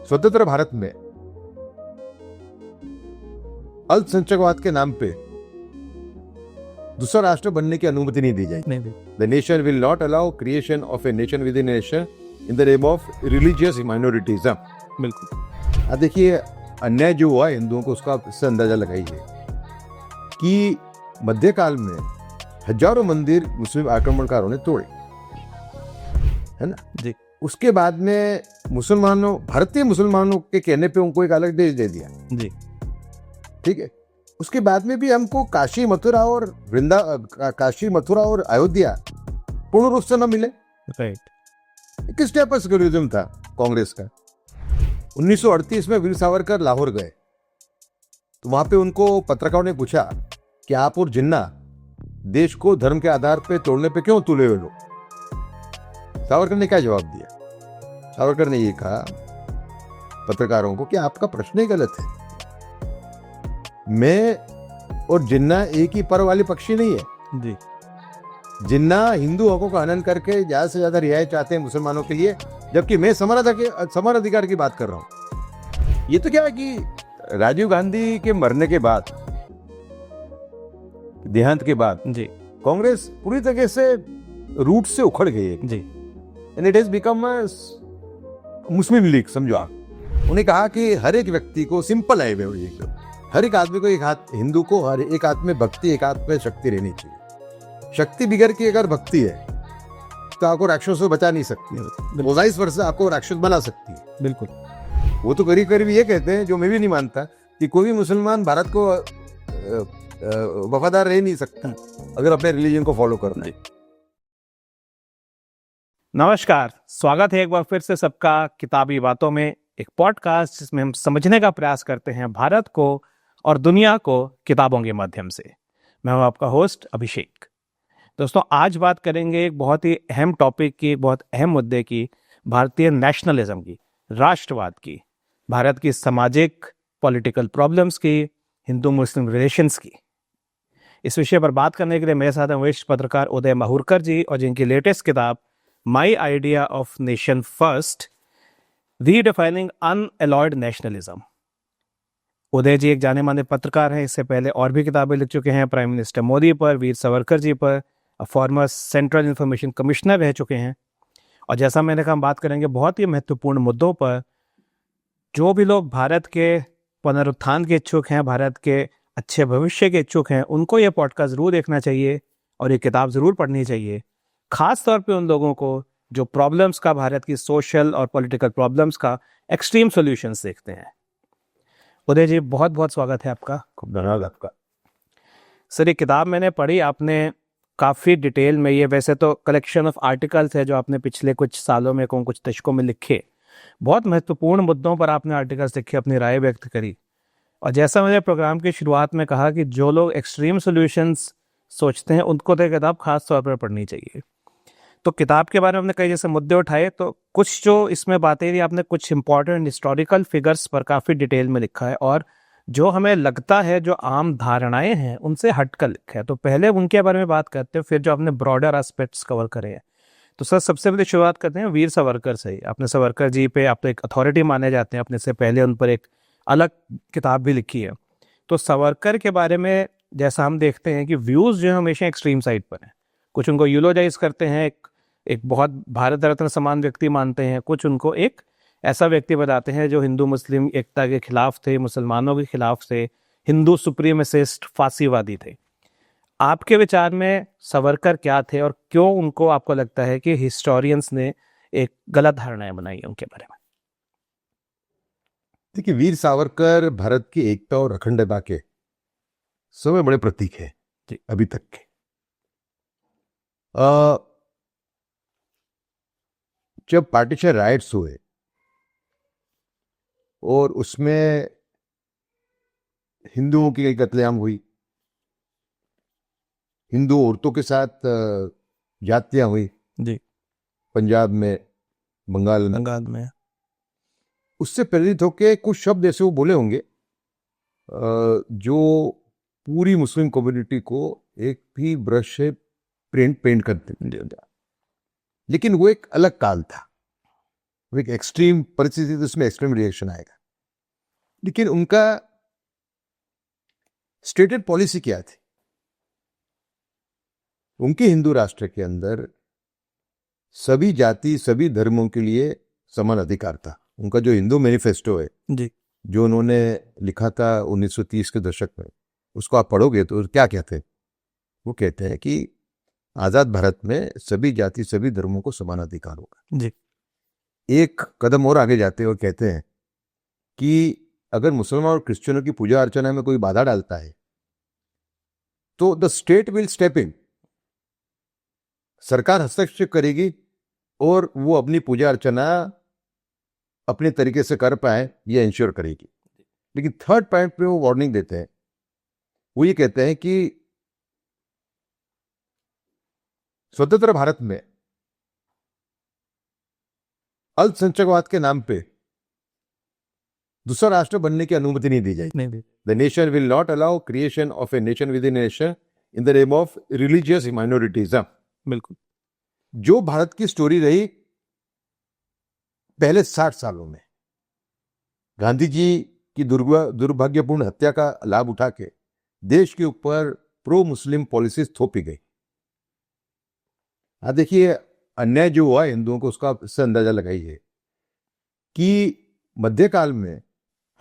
स्वतंत्र भारत में अल्पसंख्यकवाद के नाम पे दूसरा राष्ट्र बनने की अनुमति नहीं दी जाएगी। The nation will not allow creation of a nation with in nation in the name of religious minorities. बिल्कुल। अब देखिए, अन्याय जो हुआ हिंदुओं को, उसका इससे अंदाजा लगाइए कि मध्यकाल में हजारों मंदिर मुस्लिम आक्रमणकारों ने तोड़े, है ना जी। उसके बाद में मुसलमानों, भारतीय मुसलमानों के कहने पे उनको एक अलग देश दे दिया। जी। ठीक है। उसके बाद में भी हमको काशी मथुरा और अयोध्या पूर्ण रूप से न मिले। राइट। किस टाइप का सेक्युलरिज्म था कांग्रेस का? 1938 में वीर सावरकर लाहौर गए तो वहां पे उनको पत्रकारों ने पूछा कि आप और जिन्ना देश को धर्म के आधार पे तोड़ने पे क्यों तुले हुए लोग? सावरकर ने क्या जवाब दिया? सावरकर ने ये कहा पत्रकारों को कि आपका प्रश्न ही गलत है। मैं और जिन्ना एक ही पर वाले पक्षी नहीं है। जी। जिन्ना हिंदू हकों का हनन करके ज्यादा से ज्यादा रियायत चाहते हैं मुसलमानों के लिए, जबकि मैं समान अधिकार की बात कर रहा हूं। ये तो क्या है कि राजीव गांधी के मरने के बाद, देहांत के बाद, जी, कांग्रेस पूरी तरह से रूट से उखड़ गई है। जी। And it has become Muslim League, समझो आप। उन्हें कहा कि हर एक व्यक्ति को, सिंपल है एकदम, हर एक आदमी को, एक हाथ हिंदू को हर एक हाथ में भक्ति, एक हाथ में शक्ति रहनी चाहिए। शक्ति बिगड़ के अगर भक्ति है तो आपको राक्षसों से बचा नहीं सकती, वाइस वर्सा आपको राक्षस बना सकती है। बिल्कुल। वो तो करीब करीब ये कहते हैं, जो मैं भी नहीं मानता, कि कोई भी मुसलमान भारत को वफादार रह नहीं सकता अगर अपने रिलीजन को फॉलो करना है। नमस्कार, स्वागत है एक बार फिर से सबका किताबी बातों में, एक पॉडकास्ट जिसमें हम समझने का प्रयास करते हैं भारत को और दुनिया को किताबों के माध्यम से। मैं हूं आपका होस्ट अभिषेक। दोस्तों, आज बात करेंगे एक बहुत ही अहम टॉपिक की, एक बहुत अहम मुद्दे की, भारतीय नेशनलिज्म की, राष्ट्रवाद की, भारत की सामाजिक पॉलिटिकल प्रॉब्लम्स की, हिंदू मुस्लिम रिलेशंस की। इस विषय पर बात करने के लिए मेरे साथ हैं वरिष्ठ पत्रकार उदय माहुरकर जी, और जिनकी लेटेस्ट किताब my idea of nation first, redefining unalloyed nationalism. Uday ji एक जाने माने पत्रकार हैं, इससे पहले और भी किताबें लिख चुके हैं, प्राइम मिनिस्टर मोदी पर, वीर सावरकर जी पर, फॉर्मर सेंट्रल इंफॉर्मेशन कमिश्नर रह चुके हैं। और जैसा मैंने कहा, हम बात करेंगे बहुत ही महत्वपूर्ण मुद्दों पर। जो भी लोग भारत के पुनरुत्थान के इच्छुक हैं, भारत के अच्छे भविष्य के इच्छुक हैं, उनको ये पॉडकास्ट जरूर देखना चाहिए और ये किताब जरूर पढ़नी चाहिए। खास तौर पे उन लोगों को जो प्रॉब्लम्स का, भारत की सोशल और पॉलिटिकल प्रॉब्लम्स का एक्सट्रीम सॉल्यूशंस देखते हैं। उदय जी, बहुत बहुत स्वागत है आपका। खूब धन्यवाद आपका। सर, ये किताब मैंने पढ़ी, आपने काफ़ी डिटेल में, ये वैसे तो कलेक्शन ऑफ आर्टिकल्स है जो आपने पिछले कुछ सालों में, कुछ दशकों में लिखे, बहुत महत्वपूर्ण मुद्दों पर आपने आर्टिकल्स लिखे, अपनी राय व्यक्त करी। और जैसा मैंने प्रोग्राम की शुरुआत में कहा कि जो लोग एक्सट्रीम सॉल्यूशंस सोचते हैं उनको तो ये किताब खास तौर पर पढ़नी चाहिए। तो किताब के बारे में हमने कई जैसे मुद्दे उठाए, तो कुछ जो इसमें बातें थी, आपने कुछ इंपॉर्टेंट हिस्टोरिकल फिगर्स पर काफ़ी डिटेल में लिखा है, और जो हमें लगता है जो आम धारणाएं हैं उनसे हटकर लिखा है। तो पहले उनके बारे में बात करते हैं, फिर जो आपने ब्रॉडर एस्पेक्ट्स कवर करे हैं। तो सर, सबसे पहले शुरुआत करते हैं वीर सावरकर से ही। आपने सावरकर जी पे, आप तो एक अथॉरिटी माने जाते हैं, अपने से पहले उन पर एक अलग किताब भी लिखी है। तो सावरकर के बारे में जैसा हम देखते हैं कि व्यूज़ जो है हमेशा एक्सट्रीम साइड पर हैं। कुछ उनको यूलोजाइज करते हैं, एक बहुत भारत रत्न समान व्यक्ति मानते हैं, कुछ उनको एक ऐसा व्यक्ति बताते हैं जो हिंदू मुस्लिम एकता के खिलाफ थे, मुसलमानों के खिलाफ थे, हिंदू सुप्रीमेसिस्ट, फांसीवादी थे। आपके विचार में सावरकर क्या थे और क्यों उनको, आपको लगता है कि हिस्टोरियंस ने एक गलत धारणाएं बनाई है उनके बारे में? देखिए, वीर सावरकर भारत की एकता और अखंडता के सबसे बड़े प्रतीक है अभी तक के। जब पार्टीशन राइट्स हुए और उसमें हिंदुओं की कत्लेआम हुई, हिंदू औरतों के साथ जातियां हुई जी, पंजाब में, बंगाल में, उससे प्रेरित होकर कुछ शब्द ऐसे वो बोले होंगे जो पूरी मुस्लिम कम्युनिटी को एक भी ब्रश से पेंट कर देते। लेकिन वो एक अलग काल था, एक एक्सट्रीम परिस्थिति, तो उसमें एक्सट्रीम रिएक्शन आएगा। लेकिन उनका स्टेटेड पॉलिसी क्या थी? उनके हिंदू राष्ट्र के अंदर सभी जाति सभी धर्मों के लिए समान अधिकार था। उनका जो हिंदू मैनिफेस्टो है जी जो उन्होंने लिखा था 1930 के दशक में, उसको आप पढ़ोगे तो क्या कहते हैं? वो कहते हैं कि आजाद भारत में सभी जाति सभी धर्मों को समान अधिकार होगा। जी एक कदम और आगे जाते हुए कहते हैं कि अगर मुसलमान और क्रिश्चियनों की पूजा अर्चना में कोई बाधा डालता है तो the state will step in, सरकार हस्तक्षेप करेगी और वो अपनी पूजा अर्चना अपने तरीके से कर पाए ये इंश्योर करेगी। लेकिन थर्ड पॉइंट पे वो वार्निंग देते हैं, वो ये कहते हैं कि स्वतंत्र भारत में अल्पसंख्यकवाद के नाम पे दूसरा राष्ट्र बनने की अनुमति नहीं दी जाएगी। नहीं the nation will not allow creation of a nation with in nation in the name of religious minorities. बिल्कुल जो भारत की स्टोरी रही पहले 60 सालों में, गांधी जी की दुर्भाग्यपूर्ण हत्या का लाभ उठा के देश के ऊपर प्रो मुस्लिम पॉलिसीज थोपी गई। देखिए अन्याय जो हुआ हिंदुओं को, उसका इससे अंदाजा लगाइए कि मध्यकाल में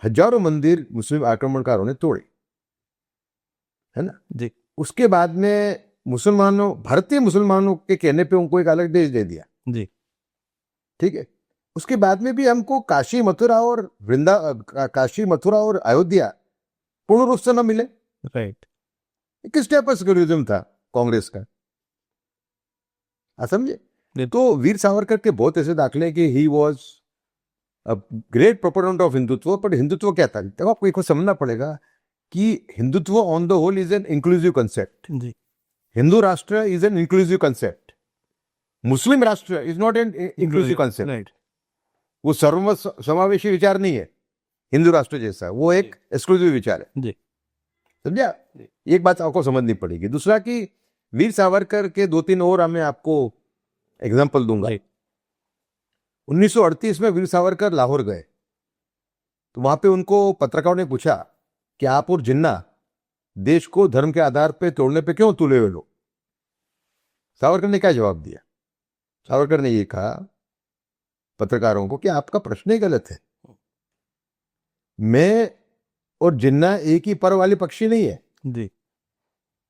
हजारों मंदिर मुस्लिम आक्रमणकारों ने तोड़े, है ना जी उसके बाद में मुसलमानों, भारतीय मुसलमानों के कहने पे उनको एक अलग देश दे दिया। जी ठीक है, उसके बाद में भी हमको काशी मथुरा और अयोध्या पूर्ण रूप से न मिले। राइट किस टाइप का सेक्युलरिज्म था कांग्रेस का, आप समझे? तो वीर सावरकर के बहुत ऐसे दाखले कि he was a great proponent of Hindutva. पर हिंदुत्व क्या था? तो आपको एक समझना पड़ेगा कि Hindutva on the whole is an inclusive concept. जी Hindu Rashtra is an inclusive concept, Muslim Rashtra is not an inclusive concept. Right वो सर्व समावेशी विचार नहीं है हिंदू राष्ट्र जैसा, वो एक एक्सक्लूसिव विचार है। जी समझा? एक बात आपको समझनी पड़ेगी। दूसरा कि वीर सावरकर के 2-3 और मैं आपको एग्जांपल दूंगा। 1938 में वीर सावरकर लाहौर गए तो वहां पे उनको पत्रकारों ने पूछा कि आप और जिन्ना देश को धर्म के आधार पे तोड़ने पे क्यों तुले हुए लोग? सावरकर ने क्या जवाब दिया? सावरकर ने ये कहा पत्रकारों को कि आपका प्रश्न ही गलत है। मैं और जिन्ना एक ही पर वाले पक्षी नहीं है। जी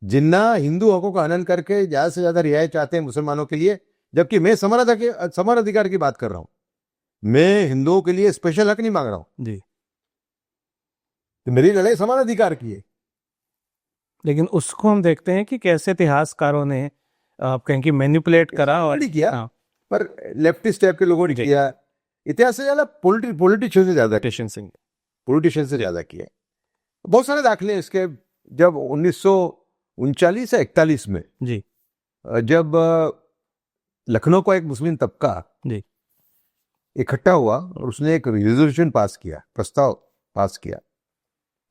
जिन्ना हिंदू हकों का हनन करके ज्यादा से ज्यादा रियायत चाहते हैं मुसलमानों के लिए, जबकि मैं समान अधिकार की बात कर रहा हूं। मैं हिंदुओं के लिए स्पेशल हक नहीं मांग रहा हूं। जी तो मेरी लड़ाई समान अधिकार की है। लेकिन उसको हम देखते हैं कि कैसे इतिहासकारों ने आप कहें कि मैनिपुलेट करा और नहीं किया, हाँ, पर लेफ्टिस्ट टाइप के लोगों ने जी। किया। इतिहास से ज्यादा पॉलिटिशियन से ज्यादा टेशन सिंह पॉलिटिशियन से ज्यादा किया। बहुत सारे दाखले हैं इसके। जब 1939 या 41 में जी जब लखनऊ का एक मुस्लिम तबका जी इकट्ठा हुआ और उसने एक रेजोल्यूशन पास किया, प्रस्ताव पास किया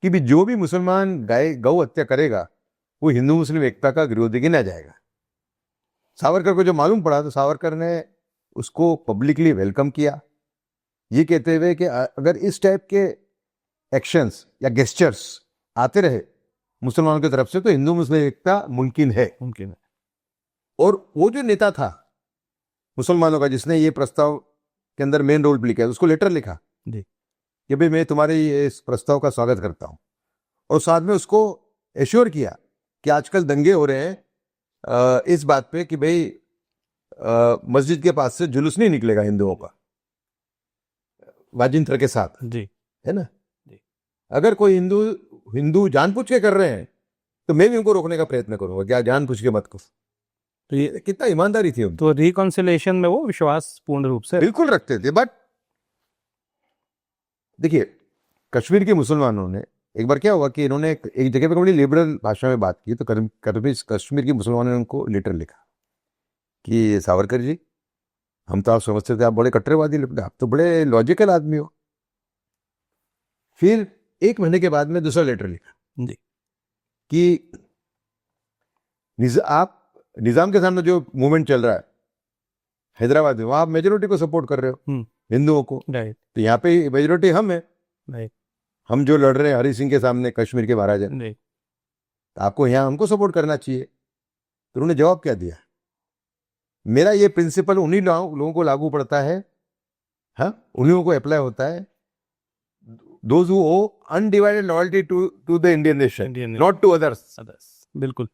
कि भी जो भी मुसलमान गौ हत्या करेगा वो हिंदू मुस्लिम एकता का विरोधी गिना जाएगा। सावरकर को जो मालूम पड़ा तो सावरकर ने उसको पब्लिकली वेलकम किया, ये कहते हुए कि अगर इस टाइप के एक्शंस या गेस्चर्स आते रहे मुसलमानों की तरफ से तो हिंदू मुस्लिम एकता मुमकिन है। और वो जो नेता था मुसलमानों का जिसने ये प्रस्ताव के अंदर मेन रोल प्ले किया, उसको लेटर लिखा जी कि भाई मैं तुम्हारे इस प्रस्ताव का स्वागत करता हूं, और साथ में उसको एश्योर किया कि आजकल दंगे हो रहे हैं इस बात पे कि भाई मस्जिद के पास से जुलूस नहीं निकलेगा हिंदुओं का वाजिंत्र के साथ, जी है ना जी। अगर कोई हिंदू जानबूझ के कर रहे हैं तो मैं भी उनको रोकने का प्रयत्न करूंगा, क्या जानबूझ के मत करो। तो ये कितना ईमानदारी थी उनकी। तो रिकॉन्सिलेशन में वो विश्वास पूर्ण रूप से बिल्कुल रखते थे। बट देखिए कश्मीर के मुसलमानों ने एक बार क्या हुआ कि इन्होंने एक जगह पे बड़ी लिबरल भाषा में बात की, तो कश्मीर के मुसलमानों ने उनको लेटर लिखा कि सावरकर जी, हम तो आप समझते थे आप बड़े कट्टरवादी लोग, आप तो बड़े लॉजिकल आदमी हो। फिर 1 महीने के बाद में दूसरा लेटर लिखा जी कि आप निजाम के सामने जो मूवमेंट चल रहा है हैदराबाद में, वहां मेजोरिटी को सपोर्ट कर रहे हो, हिंदुओं को। राइट तो यहाँ पे मेजोरिटी हम है, राइट हम जो लड़ रहे हैं हरि सिंह के सामने, कश्मीर के महाराजा। राइट तो आपको यहाँ हमको सपोर्ट करना चाहिए। तो उन्होंने जवाब क्या दिया, मेरा ये प्रिंसिपल उन्हीं लोगों को लागू पड़ता है, हाँ, उन्हीं लोगों को अप्लाई होता है, those who owe undivided loyalty to the Indian nation, not to others. बिल्कुल।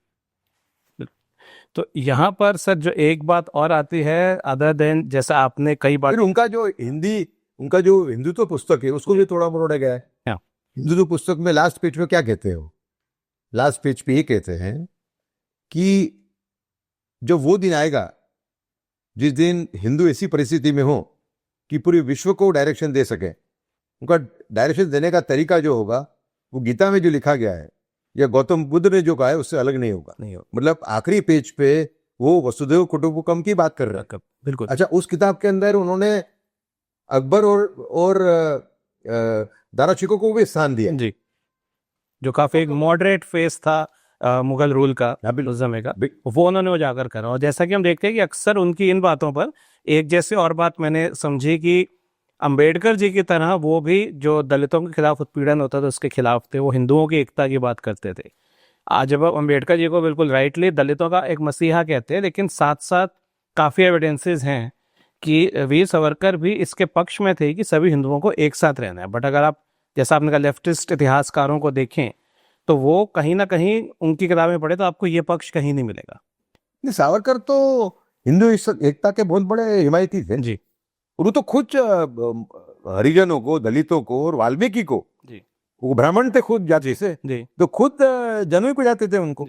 तो यहाँ पर सर जो एक बात और आती है, अदर देन जैसा आपने कई बार, फिर उनका जो हिंदुत्व पुस्तक है उसको भी थोड़ा मरोड़ा गया है। हाँ। हिंदुत्व पुस्तक में लास्ट पेज पे क्या कहते हो, लास्ट पेज पे ये कहते हैं कि जो वो दिन आएगा जिस दिन हिंदू ऐसी परिस्थिति में हो कि पूरे विश्व को डायरेक्शन दे सके, उनका डायरेक्शन देने का तरीका जो होगा वो गीता में जो लिखा गया है या गौतम बुद्ध ने जो कहा है उससे अलग नहीं होगा। मतलब आखिरी पेज पे वो वसुधैव कुटुंबकम की बात कर रहे हैं। बिल्कुल। अच्छा, उस किताब के अंदर उन्होंने अकबर और दारा शिकोह को भी स्थान दिया जी, जो काफी एक मॉडरेट फेस था मुगल रूल का उस समय का, वो उन्होंने उजागर करा। और जैसा कि हम देखते हैं कि अक्सर उनकी इन बातों पर एक जैसे और बात मैंने समझी कि अंबेडकर जी की तरह वो भी जो दलितों के खिलाफ उत्पीड़न होता था उसके खिलाफ थे, वो हिंदुओं की एकता की बात करते थे। आज जब अंबेडकर जी को बिल्कुल राइटली दलितों का एक मसीहा कहते हैं, लेकिन साथ साथ काफ़ी एविडेंसेस हैं कि वीर सावरकर भी इसके पक्ष में थे कि सभी हिंदुओं को एक साथ रहना है। बट अगर आप जैसा आपने कहा लेफ्टिस्ट इतिहासकारों को देखें तो वो कहीं ना कहीं उनकी किताबें पढ़े तो आपको ये पक्ष कहीं नहीं मिलेगा। सावरकर तो हिंदू एकता के बहुत बड़े हिमायती थे जी। वो तो खुद हरिजनों को, दलितों को और वाल्मीकि को, जी, वो ब्राह्मण थे खुद जाति से, जी, तो खुद जनोई को जाते थे उनको।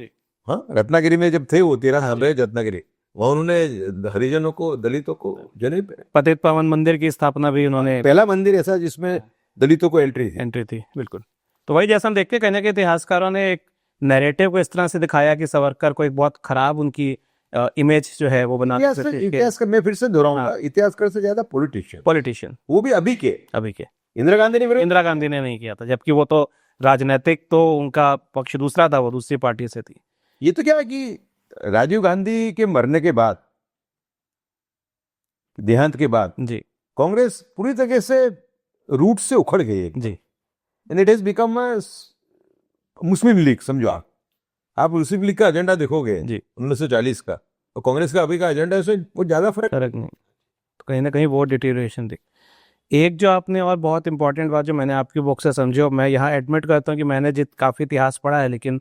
हाँ, रत्नागिरी में जब थे वो 13 साल रहे रत्नागिरी, वहाँ उन्होंने हरिजनों को, दलितों को जनई पे। पतित पावन मंदिर की स्थापना भी उन्होंने, पहला मंदिर ऐसा जिसमें दलितों को एंट्री थी। बिल्कुल। तो वही जैसा हम देखते हैं, कहने के इतिहासकारों ने एक नैरेटिव को इस तरह से दिखाया कि सावरकर को एक बहुत खराब उनकी इमेज जो है वो बना इतिहासकार, मैं फिर से दोहराऊंगा, इतिहासकार से ज्यादा पॉलिटिशियन, वो भी अभी के इंदिरा गांधी ने नहीं किया था, जबकि वो तो राजनीतिक, तो उनका पक्ष दूसरा था, वो दूसरी पार्टी से थी। ये तो क्या है कि राजीव गांधी के मरने के बाद, देहांत के बाद, जी, कांग्रेस पूरी तरह से रूट से उखड़ गई है जी, and it has become Muslim League. समझो आप मुस्लिम लीग का एजेंडा देखोगे 1940 का और कांग्रेस का अभी का एजेंडा है, वो ज्यादा फर्क नहीं। तो कहीं ना कहीं वो डिटीरिएशन थी। एक जो आपने और बहुत इंपॉर्टेंट बात जो मैंने आपकी बुक से समझी, और मैं यहाँ एडमिट करता हूँ कि मैंने काफ़ी इतिहास पढ़ा है, लेकिन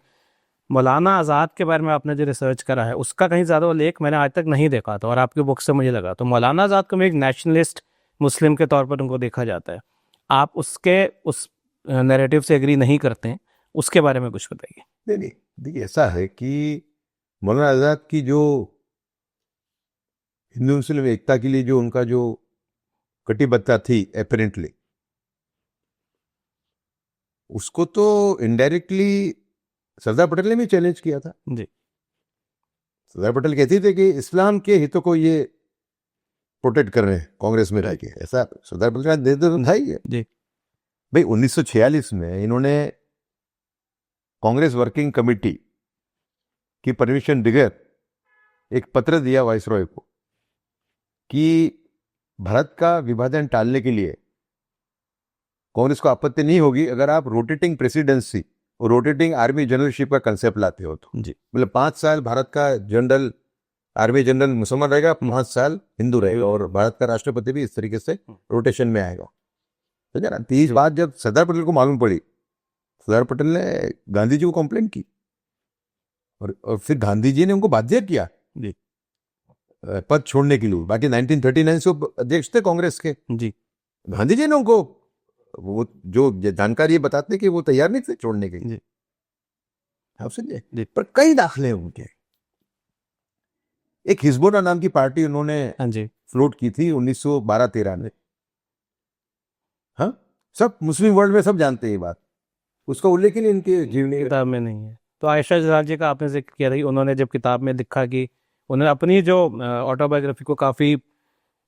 मौलाना आज़ाद के बारे में आपने जो रिसर्च करा है उसका कहीं ज़्यादा वो लेख मैंने आज तक नहीं देखा था, और आपकी बुक से मुझे लगा। तो मौलाना आज़ाद को एक नेशनलिस्ट मुस्लिम के तौर पर उनको देखा जाता है, आप उसके उस नैरेटिव से एग्री नहीं करते हैं, उसके बारे में कुछ बताइए। नहीं, देखिए ऐसा है कि मौलाना आज़ाद की जो हिंदू मुस्लिम एकता के लिए जो उनका जो कटिबद्धता थी एपरेंटली, उसको तो इनडायरेक्टली सरदार पटेल ने भी चैलेंज किया था। जी, सरदार पटेल कहते थे कि इस्लाम के हितों को ये प्रोटेक्ट कर रहे हैं कांग्रेस में रह के, ऐसा सरदार पटेल का नेतृत्व था ही है। जी, भाई 1946 में इन्होंने कांग्रेस वर्किंग कमेटी की परमिशन बगैर एक पत्र दिया वाइसरॉय को कि भारत का विभाजन टालने के लिए कांग्रेस को आपत्ति नहीं होगी अगर आप रोटेटिंग प्रेसिडेंसी और रोटेटिंग आर्मी जनरलशिप का कंसेप्ट लाते हो तो। जी, मतलब 5 साल भारत का जनरल, आर्मी जनरल मुसलमान रहेगा, 5 साल हिंदू रहेगा, और भारत का राष्ट्रपति भी इस तरीके से रोटेशन में आएगा। तो जरा 30 बात जब सरदार पटेल को मालूम पड़ी, सरदार पटेल ने गांधी जी को कंप्लेंट की और फिर गांधी जी ने उनको बाध्य किया जी, पद छोड़ने के लिए। बाकी 1939 से अध्यक्ष थे कांग्रेस के। जी, गांधी जी ने उनको वो जो जानकारी बताते कि वो तैयार नहीं थे छोड़ने के लिए। आप समझे, पर कई दाखिले हैं उनके। एक हिजबुल्लाह नाम की पार्टी उन्होंने फ्लोट की थी 1912-13 में। हाँ, सब मुस्लिम वर्ल्ड में सब जानते हैं ये बात, उसका उल्लेख ही नहीं इनके जीवनी किताब में नहीं है। तो आयशा जलाल जी का आपने जिक्र किया था, उन्होंने जब किताब में लिखा कि उन्होंने अपनी जो ऑटोबायोग्राफी को काफ़ी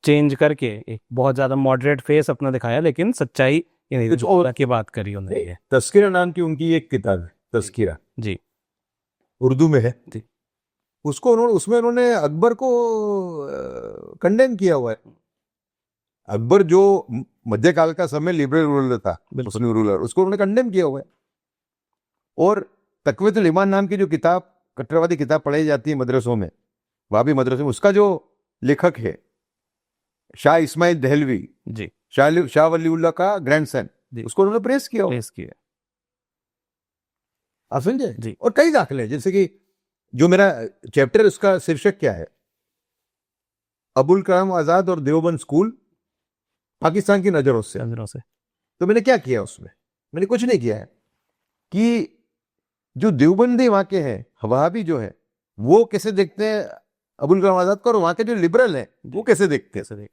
चेंज करके एक बहुत ज़्यादा मॉडरेट फेस अपना दिखाया, लेकिन सच्चाई कुछ और की बात करी उन्होंने। तस्कीरा नाम की उनकी एक किताब है, तस्कीरा, जी, उर्दू में है। जी, उसको उन्होंने उसमें उन्होंने अकबर को कंडेम किया हुआ है। अकबर जो मध्यकाल का समय लिबरल रूलर था, मुस्लिम रूलर, उसको उन्होंने कंडेम किया हुआ है। और तक़वियतुल ईमान नाम की जो किताब, कट्टरवादी किताब पढ़ाई जाती है मदरसों में, वाबी मदरसों में, उसका जो लेखक है शाह इस्माइल दहलवी, जी, शाह वलीउल्लाह का ग्रैंडसन, जी, उसको उन्होंने प्रेस किया। प्रेस किया। आप समझे? जी। और कई दाखिले, जैसे कि जो मेरा चैप्टर, उसका शीर्षक क्या है, अबुल कलाम आजाद और देवबंद स्कूल पाकिस्तान की नजरों से। तो मैंने क्या किया उसमें? मैंने कुछ नहीं किया है कि जो देवबंदी वहां के हैं, वहाबी जो है, वो कैसे देखते हैं अबुल कलाम आजाद को, और वहां के जो लिबरल हैं वो कैसे देखते हैं।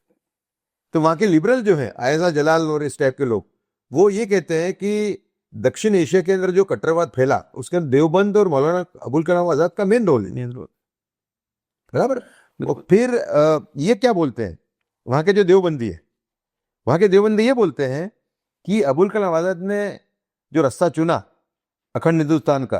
तो वहां के लिबरल जो है, आयजा जलाल और इस टाइप के लोग, वो ये कहते हैं कि दक्षिण एशिया के अंदर जो कट्टरवाद फैला, उसके अंदर देवबंद और मौलाना अबुल कलाम आजाद का मेन रोल है। बराबर। और फिर ये क्या बोलते हैं वहां के जो देवबंदी है, वहां के देवबंदी ये बोलते हैं कि अबुल कलाम आजाद ने जो रास्ता चुना अखंड हिंदुस्तान का,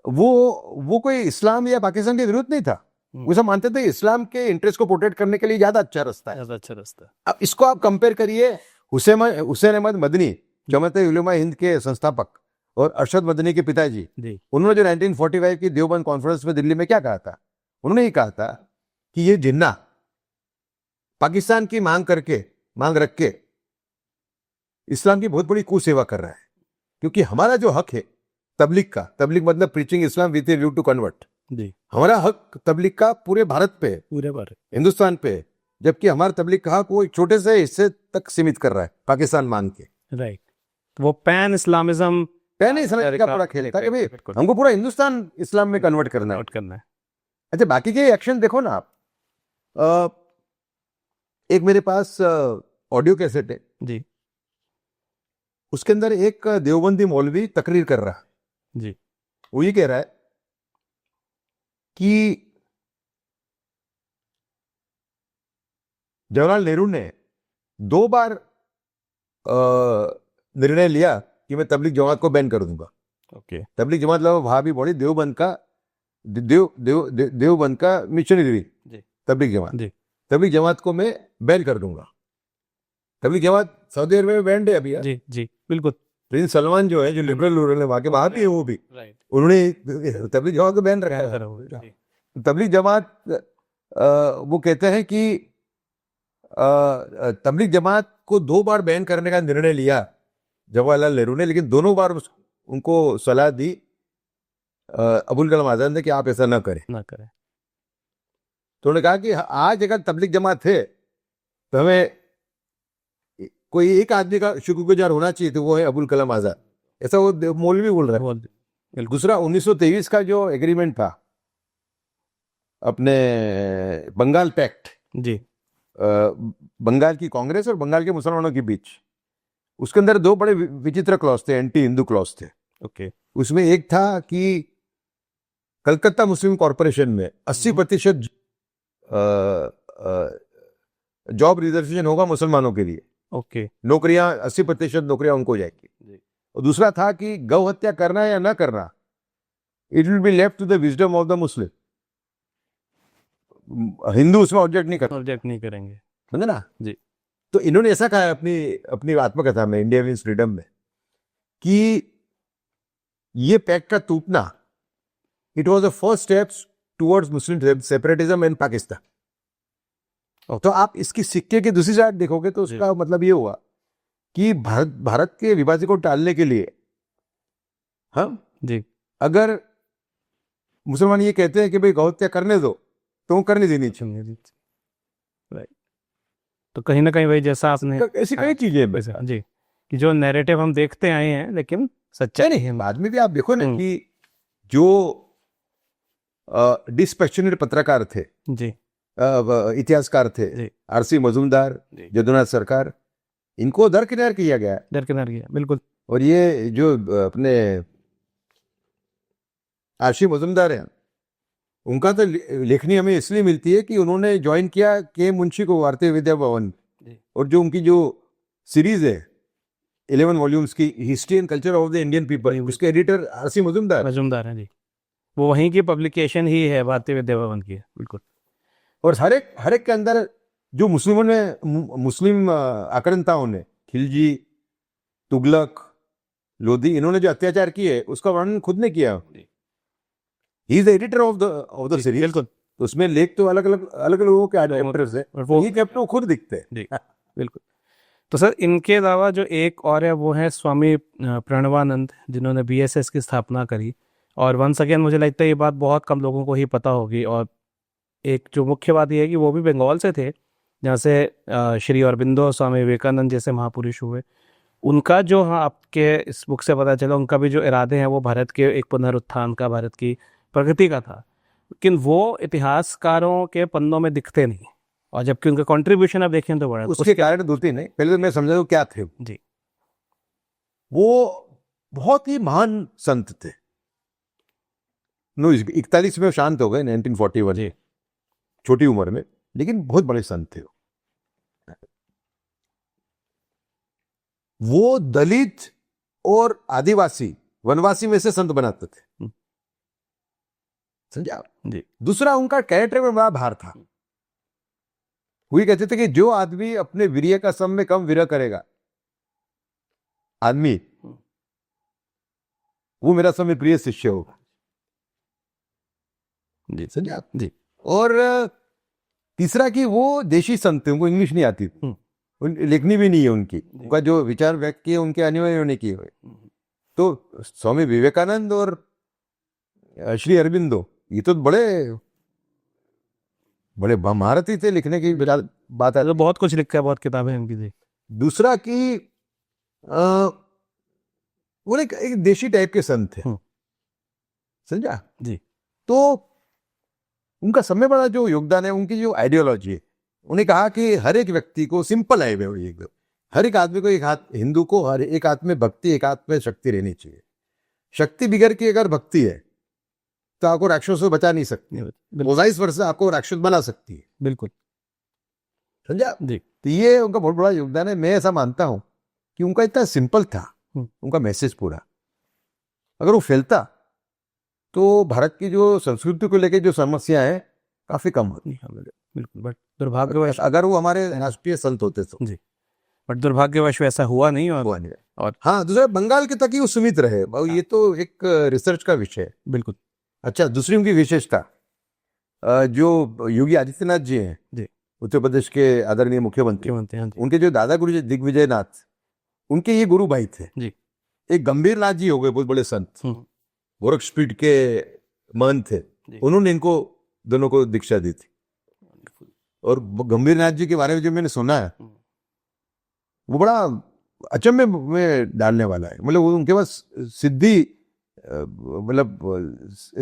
वो कोई इस्लाम या पाकिस्तान के विरुद्ध नहीं था। वो सब मानते थे इस्लाम के इंटरेस्ट को प्रोटेक्ट करने के लिए ज्यादा अच्छा रास्ता है। ज्यादा अच्छा रास्ता। अब इसको आप कंपेयर करिए हुसैन अहमद मदनी, जमात-ए उलमा हिंद के संस्थापक, और अरशद मदनी के पिताजी, उन्होंने जो 1945 की देवबंद कॉन्फ्रेंस में दिल्ली में क्या कहा था, उन्होंने ये कहा था कि ये जिन्ना पाकिस्तान की मांग रख के इस्लाम की बहुत बड़ी कुसेवा कर रहा है, क्योंकि हमारा जो हक है तबलीग मतलब preaching Islam with a view to convert, हमारा हक तबलीग का पूरे भारत पे, पूरे भारत हिंदुस्तान पे, जबकि हमारा तबलीग का हक वो एक छोटे से हिस्से तक सीमित कर रहा है पाकिस्तान मांग के। राइट। वो पैन इस्लामिज्म का पूरा खेल था कि भाई हमको पूरा हिंदुस्तान इस्लाम में कन्वर्ट करना है। अच्छा, बाकी के एक्शन देखो ना आप। एक मेरे पास ऑडियो कैसेट है जी, उसके अंदर एक देवबंदी मौलवी तकरीर कर रहा है जी। वो ये कह रहा है कि जवाहरलाल नेहरू ने 2 बार निर्णय लिया कि मैं तबलीग जमात को बैन कर दूंगा। ओके। तबलीग जमात मतलब वहाबी बॉडी देवबंद का मिशनरी तबलीग जमात को मैं बैन कर दूंगा। तबलीग जमात सऊदी अरब में बैंड है अभी। जी जी बिल्कुल। प्रिंस सलमान जो है, जो लिबरल रूरल है, वहां के वहां भी है वो भी, उन्होंने तबलीग जमात को बैन रखा है। तबलीग जमात वो कहते हैं कि तबलीग जमात को 2 बार बैन करने का निर्णय लिया जवाहरलाल नेहरू ने, लेकिन दोनों बार उनको सलाह दी अबुल कलाम आजाद ने कि आप ऐसा ना करें। तो उन्होंने कहा कि आज अगर तबलीग जमात है तो हमें कोई एक आदमी का शुक्रगुजार होना चाहिए, तो वो है अबुल कलाम आजाद। ऐसा वो मौलवी बोल रहा है। दूसरा 1923 का जो एग्रीमेंट था, अपने बंगाल पैक्ट जी, बंगाल की कांग्रेस और बंगाल के मुसलमानों के बीच, उसके अंदर 2 बड़े विचित्र क्लॉज थे, एंटी हिंदू क्लॉज थे। ओके। उसमें एक था कि कलकत्ता मुस्लिम कॉरपोरेशन में 80% जॉब रिजर्वेशन होगा मुसलमानों के लिए। ओके। नौकरियां 80% नौकरियां उनको जाएगी। और दूसरा था कि गौ हत्या करना या ना करना, it will be left to the wisdom of the Muslim. Hindu उसमें ऑब्जेक्ट नहीं करेंगे, समझे ना जी। तो इन्होंने ऐसा कहा अपनी आत्मकथा में, इंडिया मीन्स फ्रीडम में, कि ये पैक्ट का टूटना, it was the first steps towards Muslim separatism in Pakistan. तो आप इसकी सिक्के की दूसरी साइड देखोगे तो उसका मतलब ये हुआ कि भारत के विभाजन को टालने के लिए हम जी, अगर मुसलमान ये कहते हैं कि भाई गौ हत्या करने दो, तो वो करने देनी चाहिए। राइट। तो कहीं ना कहीं वही जैसा आपने ऐसी कई चीजें जी, कि जो नैरेटिव हम देखते आए हैं लेकिन सच्चाई नहीं है। बाद में भी आप देखो ना कि जो डिस्पैशनेट पत्रकार थे जी, इतिहासकार थे, आरसी मजूमदार, जदुनाथ सरकार, इनको दरकिनार किया गया। बिल्कुल। और ये जो अपने आरसी मजूमदार हैं, उनका तो लेखनी हमें इसलिए मिलती है कि उन्होंने ज्वाइन किया के मुंशी को भारतीय विद्या भवन, और जो उनकी जो सीरीज है 11 वॉल्यूम्स की, history and culture of the Indian people, उसके एडिटर आरसी मजूमदार हैं जी। वो वहीं की पब्लिकेशन ही है, भारतीय विद्या भवन की है, बिल्कुल। और हर एक के अंदर जो मुस्लिमों ने मुस्लिम आक्रांताओं ने, खिलजी, तुगलक, लोधी, इन्होंने जो अत्याचार किए उसका वर्णन खुद ने किया। He is the editor of the series. बिल्कुल। तो उसमें लेख तो अलग अलग लोगों के चैप्टर्स है, और वो ये चैप्टर वो खुद दिखते हैं। जी बिल्कुल। तो सर इनके अलावा जो एक और है वो है स्वामी प्रणवानंद, जिन्होंने बीएसएस की स्थापना करी। और वंस अगेन मुझे लगता है ये बात बहुत कम लोगों को ही पता होगी। और एक जो मुख्य बात ये है कि वो भी बंगाल से थे, जहाँ से श्री अरबिंदो, स्वामी विवेकानंद जैसे महापुरुष हुए। उनका जो, हाँ, आपके इस बुक से पता चला, उनका भी जो इरादे हैं वो भारत के एक पुनरुत्थान का, भारत की प्रगति का था। लेकिन वो इतिहासकारों के पन्नों में दिखते नहीं, और जबकि उनका कंट्रीब्यूशन आप देखें तो बड़ा। उसके कारण दो तीन है। पहले तो मैं समझा दूं क्या थे। जी। वो बहुत ही महान संत थे। 41 में शांत हो गए, 1941 जी। छोटी उम्र में, लेकिन बहुत बड़े संत थे। वो दलित और आदिवासी, वनवासी में से संत बनाते थे, समझा जी। दूसरा, उनका कैरेक्टर में बड़ा भार था। वही कहते थे कि जो आदमी अपने वीर्य का सम में कम वीर्य करेगा आदमी, वो मेरा समय प्रिय शिष्य होगा। जी। समझा जी। और तीसरा कि वो देशी संत थे, उनको इंग्लिश नहीं आती थी, लिखनी भी नहीं है उनकी, उनका जो विचार व्यक्त किए उनके अनुयायियों ने किए हुए। तो स्वामी विवेकानंद और श्री अरबिंदो, ये तो बड़े बड़े महारथी थे लिखने की बात है। तो बहुत कुछ लिखा है, बहुत किताबें इनकी थी। दूसरा कि वो एक देशी टाइप के संत थे, समझा जी। तो उनका सबसे बड़ा जो योगदान है उनकी जो आइडियोलॉजी है। उन्हें कहा कि हर एक व्यक्ति को, सिंपल है वो एकदम, हर एक आदमी को, एक हाथ हिंदू को हर एक हाथ में भक्ति, एक हाथ में शक्ति रहनी चाहिए। शक्ति बिगड़ की अगर भक्ति है तो आपको राक्षसों से बचा नहीं सकती, वाइस वर्सा आपको राक्षस बना सकती है। बिल्कुल, समझा जी। तो ये उनका बहुत बड़ा योगदान है। मैं ऐसा मानता हूं कि उनका इतना सिंपल था उनका मैसेज पूरा, अगर वो फैलता तो भारत की जो संस्कृति को लेकर जो समस्या है काफी कम होती। बिल्कुल, बट दुर्भाग्यवश, अगर वो हमारे राष्ट्रीय संत होते तो। जी, बट दुर्भाग्यवश वैसा हुआ नहीं। और हाँ, दूसरा बंगाल के तक ही वो सीमित रहे। ये तो एक रिसर्च का विषय है। बिल्कुल। अच्छा, दूसरी उनकी विशेषता, जो योगी आदित्यनाथ जी हैं, जी, उत्तर प्रदेश के आदरणीय मुख्यमंत्री, हाँ जी। उनके जो दादा गुरु जी दिग्विजय नाथ, उनके ये गुरु भाई थे। जी। एक गंभीर नाथ जी हो गए, बहुत बड़े संत, गोरक्षपीठ के महंत थे, उन्होंने इनको दोनों को दीक्षा दी थी। और गंभीर नाथ जी के बारे में जो मैंने सुना है वो बड़ा अचंभे में डालने वाला है। मतलब उनके पास सिद्धि, मतलब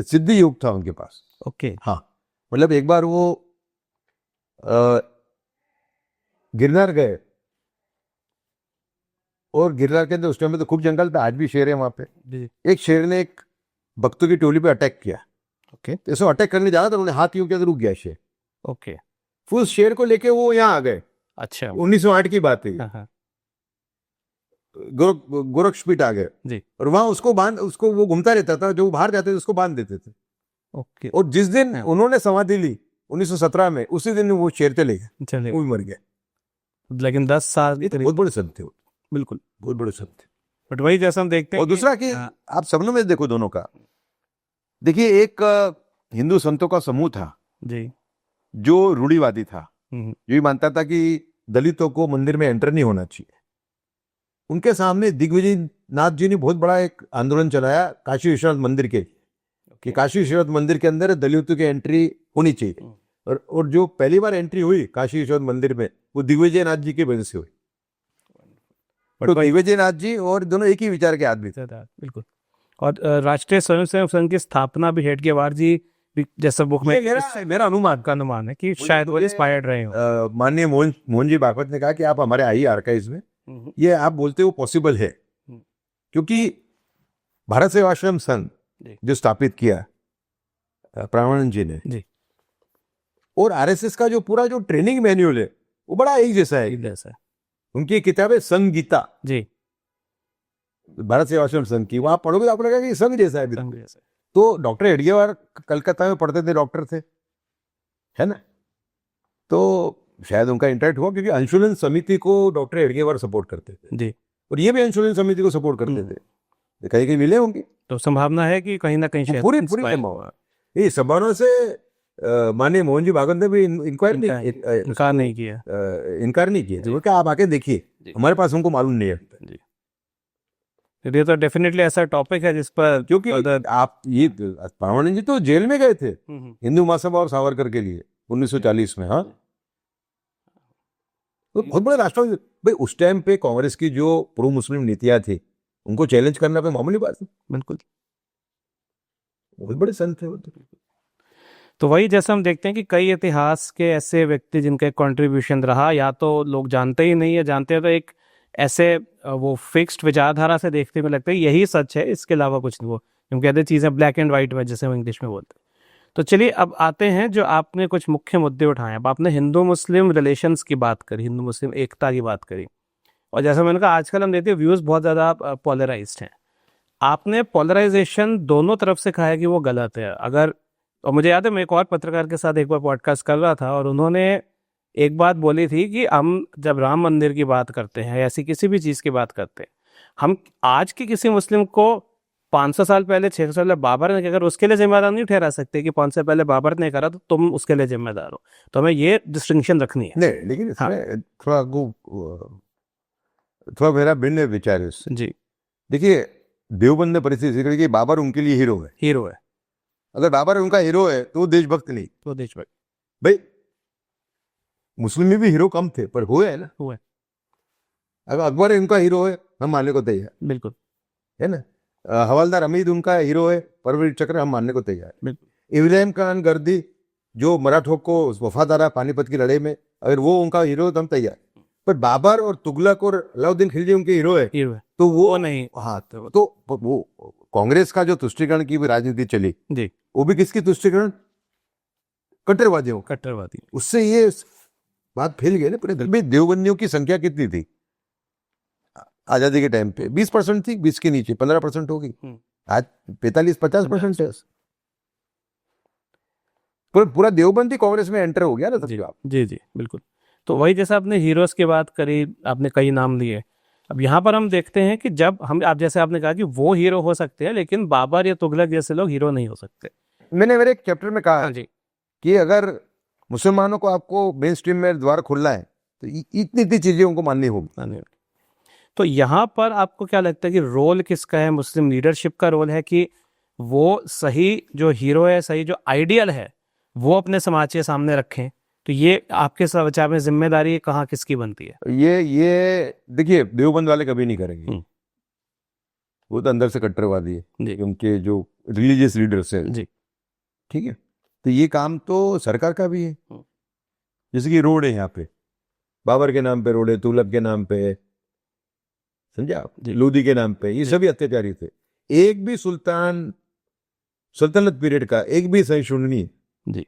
सिद्धि योग था उनके पास। ओके। हाँ, मतलब एक बार वो गिरनार गए, और गिरनार के अंदर उस टाइम में तो खूब जंगल था, आज भी शेर है वहां पे। एक शेर ने एक भक्तों की टोली पे अटैक किया। ओके। तो ऐसे अटैक करने जा रहा था, उन्होंने हाथ यूं किया तो रुक गया शेर। ओके। फिर उस शेर को लेके वो यहाँ आ गए। अच्छा, 1908 की बात है। गोरक्षपीठ आ गए जी। और वहां उसको वो घूमता रहता था, जो बाहर जाते थे उसको बांध देते थे। ओके। और जिस दिन उन्होंने समाधि ली 1917 में, उसी दिन वो शेर चले गए, वो भी मर गए। लेकिन 10 साल, बहुत बड़े संत थे। बिल्कुल, बहुत बड़े संत थे। बट वही जैसा हम देखते हैं। और दूसरा कि आप सपनों में देखो दोनों का, देखिए एक हिंदू संतों का समूह था जी, जो रूढ़िवादी था, जो ये मानता था कि दलितों को मंदिर में एंटर नहीं होना चाहिए। उनके सामने दिग्विजय नाथ जी ने बहुत बड़ा एक आंदोलन चलाया काशी विश्वनाथ मंदिर के, कि काशी विश्वनाथ मंदिर के अंदर दलितों की एंट्री होनी चाहिए। और जो पहली बार एंट्री हुई काशी विश्वनाथ मंदिर में, वो दिग्विजय नाथ जी की वजह से हुई। तो दिग्विजय नाथ जी और दोनों एक ही विचार के आदमी थे। बिल्कुल। और राष्ट्रीय स्वयंसेवक संघ की स्थापना भी हेडगेवार जी, जैसा बुक में मेरा अनुमान है कि शायद वो इंस्पायर्ड रहे हो। माननीय मोहन जी भागवत ने कहा कि आप हमारे आइए आर्काइव्स में, ये आप बोलते हो पॉसिबल है, क्योंकि भारत सेवाश्रम संघ जो स्थापित किया प्रणवानंद जी ने जी, और आरएसएस का जो पूरा जो ट्रेनिंग मैन्युअल है वो बड़ा एक जैसा है। उनकी किताब है संघ गीता जी, भारत सेवाश्रम संघ की, वहां पढ़ोगे तो आपको लगेगा कि संघ जैसा है। तो डॉक्टर हेडगेवार कलकत्ता में पढ़ते थे, डॉक्टर थे, है ना। तो शायद उनका इंटरेक्ट हुआ क्योंकि अंशुलन समिति को डॉक्टर हेडगेवार सपोर्ट करते थे जी। और ये भी अंशुलन समिति को सपोर्ट करते थे। कहीं कहीं मिले होंगे, तो संभावना है कि कहीं ना कहीं शायद पूरी inspire संभावना। ये संभावना से माननीय मोहन जी भागवत ने भी इनकार नहीं किया। इनकार नहीं किया। तो क्या आप आके देखिए, हमारे पास हमको मालूम नहीं है जी। ये तो डेफिनेटली ऐसा टॉपिक है जिस पर, क्योंकि आप ये परमानंद जी तो जेल में गए थे हिंदू महासभा और सावरकर के लिए 1940 में। हाँ, तो बहुत बड़े राष्ट्रवादी भाई। उस टाइम पे कांग्रेस की जो प्रो मुस्लिम नीतियां थी उनको चैलेंज करना पे मामूली बात है। बिल्कुल, बहुत बड़े संत थे वो तो वही जैसे हम देखते हैं कि कई इतिहास के ऐसे व्यक्ति जिनका कंट्रीब्यूशन रहा, या तो लोग जानते ही नहीं है, जानते हैं तो एक ऐसे वो फिक्स्ड विचारधारा से देखते हुए लगता है यही सच है, इसके अलावा कुछ नहीं। वो हम कहते हैं चीज़ें ब्लैक एंड वाइट में, जैसे हम इंग्लिश में बोलते हैं। तो चलिए अब आते हैं जो आपने कुछ मुख्य मुद्दे उठाए। अब आपने हिंदू मुस्लिम रिलेशंस की बात करी, हिंदू मुस्लिम एकता की बात करी, और जैसा मैंने कहा आजकल हम देखते हैं व्यूज़ बहुत ज़्यादा पोलराइज्ड हैं। आपने पोलराइजेशन दोनों तरफ से कहा है कि वो गलत है। अगर, और मुझे याद है मैं एक और पत्रकार के साथ एक बार पॉडकास्ट कर रहा था और उन्होंने एक बात बोली थी कि हम जब राम मंदिर की बात करते हैं, ऐसी किसी भी चीज़ की बात करते हैं, हम आज के किसी मुस्लिम को 500 साल पहले, 600 साल पहले बाबर ने, अगर उसके लिए जिम्मेदार नहीं ठहरा सकते कि 500 साल पहले बाबर ने करा तो तुम उसके लिए जिम्मेदार हो। तो हमें ये डिस्टिंक्शन रखनी है। नहीं, लेकिन इसमें थोड़ा मेरा भिन्न विचार है इससे। जी। देखिए, देवबंद ने परिस्थिति जिक्र की, बाबर उनके लिए हीरो है। हीरो है। अगर बाबर उनका हीरो है तो वो देशभक्त नहीं। तो देशभक्त भाई, मुस्लिम में भी हीरो कम थे पर हुए है ना, हुए। अगर अकबर उनका हीरो है हम मानने को तैयार, बिल्कुल, है ना। हवलदार हमीद उनका हीरो है, परमवीर चक्र हम मानने को तैयार। बिल्कुल। इब्राहिम खान गर्दी जो मराठों को वफादार पानीपत की लड़ाई में, अगर वो उनका हीरो है तो हम तैयार। पर बाबर और तुगलक और अलाउद्दीन खिलजी उनके हीरो है तो वो नहीं। हाँ, तो वो कांग्रेस का जो तुष्टीकरण की भी राजनीति चली जी, वो भी किसकी तुष्टीकरण? कट्टरवादियों। कट्टरवादी। उससे ये बात फैल गई ना पूरे भाई। देवबंदियों की संख्या कितनी थी आजादी के टाइम पे? 20% थी, 20 के नीचे 15% होगी। आज 45-50% है। पूरा देवबंदी कांग्रेस में एंटर हो गया ना समझो आप। जी जी, बिल्कुल। तो वही जैसे आपने हीरोज की बात करी, आपने कई नाम लिए। अब यहाँ पर हम देखते हैं कि जब हम, आप जैसे आपने कहा कि वो हीरो हो सकते हैं लेकिन बाबर या तुगलक जैसे लोग हीरो नहीं हो सकते। मैंने मेरे एक चैप्टर में कहा जी, कि अगर मुसलमानों को आपको मेन स्ट्रीम में द्वार खुलना है तो इतनी इतनी चीजें उनको माननी होगी। तो यहाँ पर आपको क्या लगता है कि रोल किसका है? मुस्लिम लीडरशिप का रोल है कि वो सही जो हीरो है, सही जो आइडियल है वो अपने समाज के सामने रखें? तो ये आपके विचार में जिम्मेदारी कहाँ किसकी बनती है? ये देखिए, देवबंद वाले कभी नहीं करेंगे। वो तो अंदर से कट्टरवादी है, उनके जो रिलीजियस लीडर्स है। जी, ठीक है। तो ये काम तो सरकार का भी है। जैसे कि रोड है यहाँ पे, बाबर के नाम पे रोड है, तुगलक के नाम पे, समझे आप, लोधी के नाम पे, ये सभी अत्याचारी थे। एक भी सुल्तान सल्तनत पीरियड का एक भी सहिष्णु नहीं है। जी,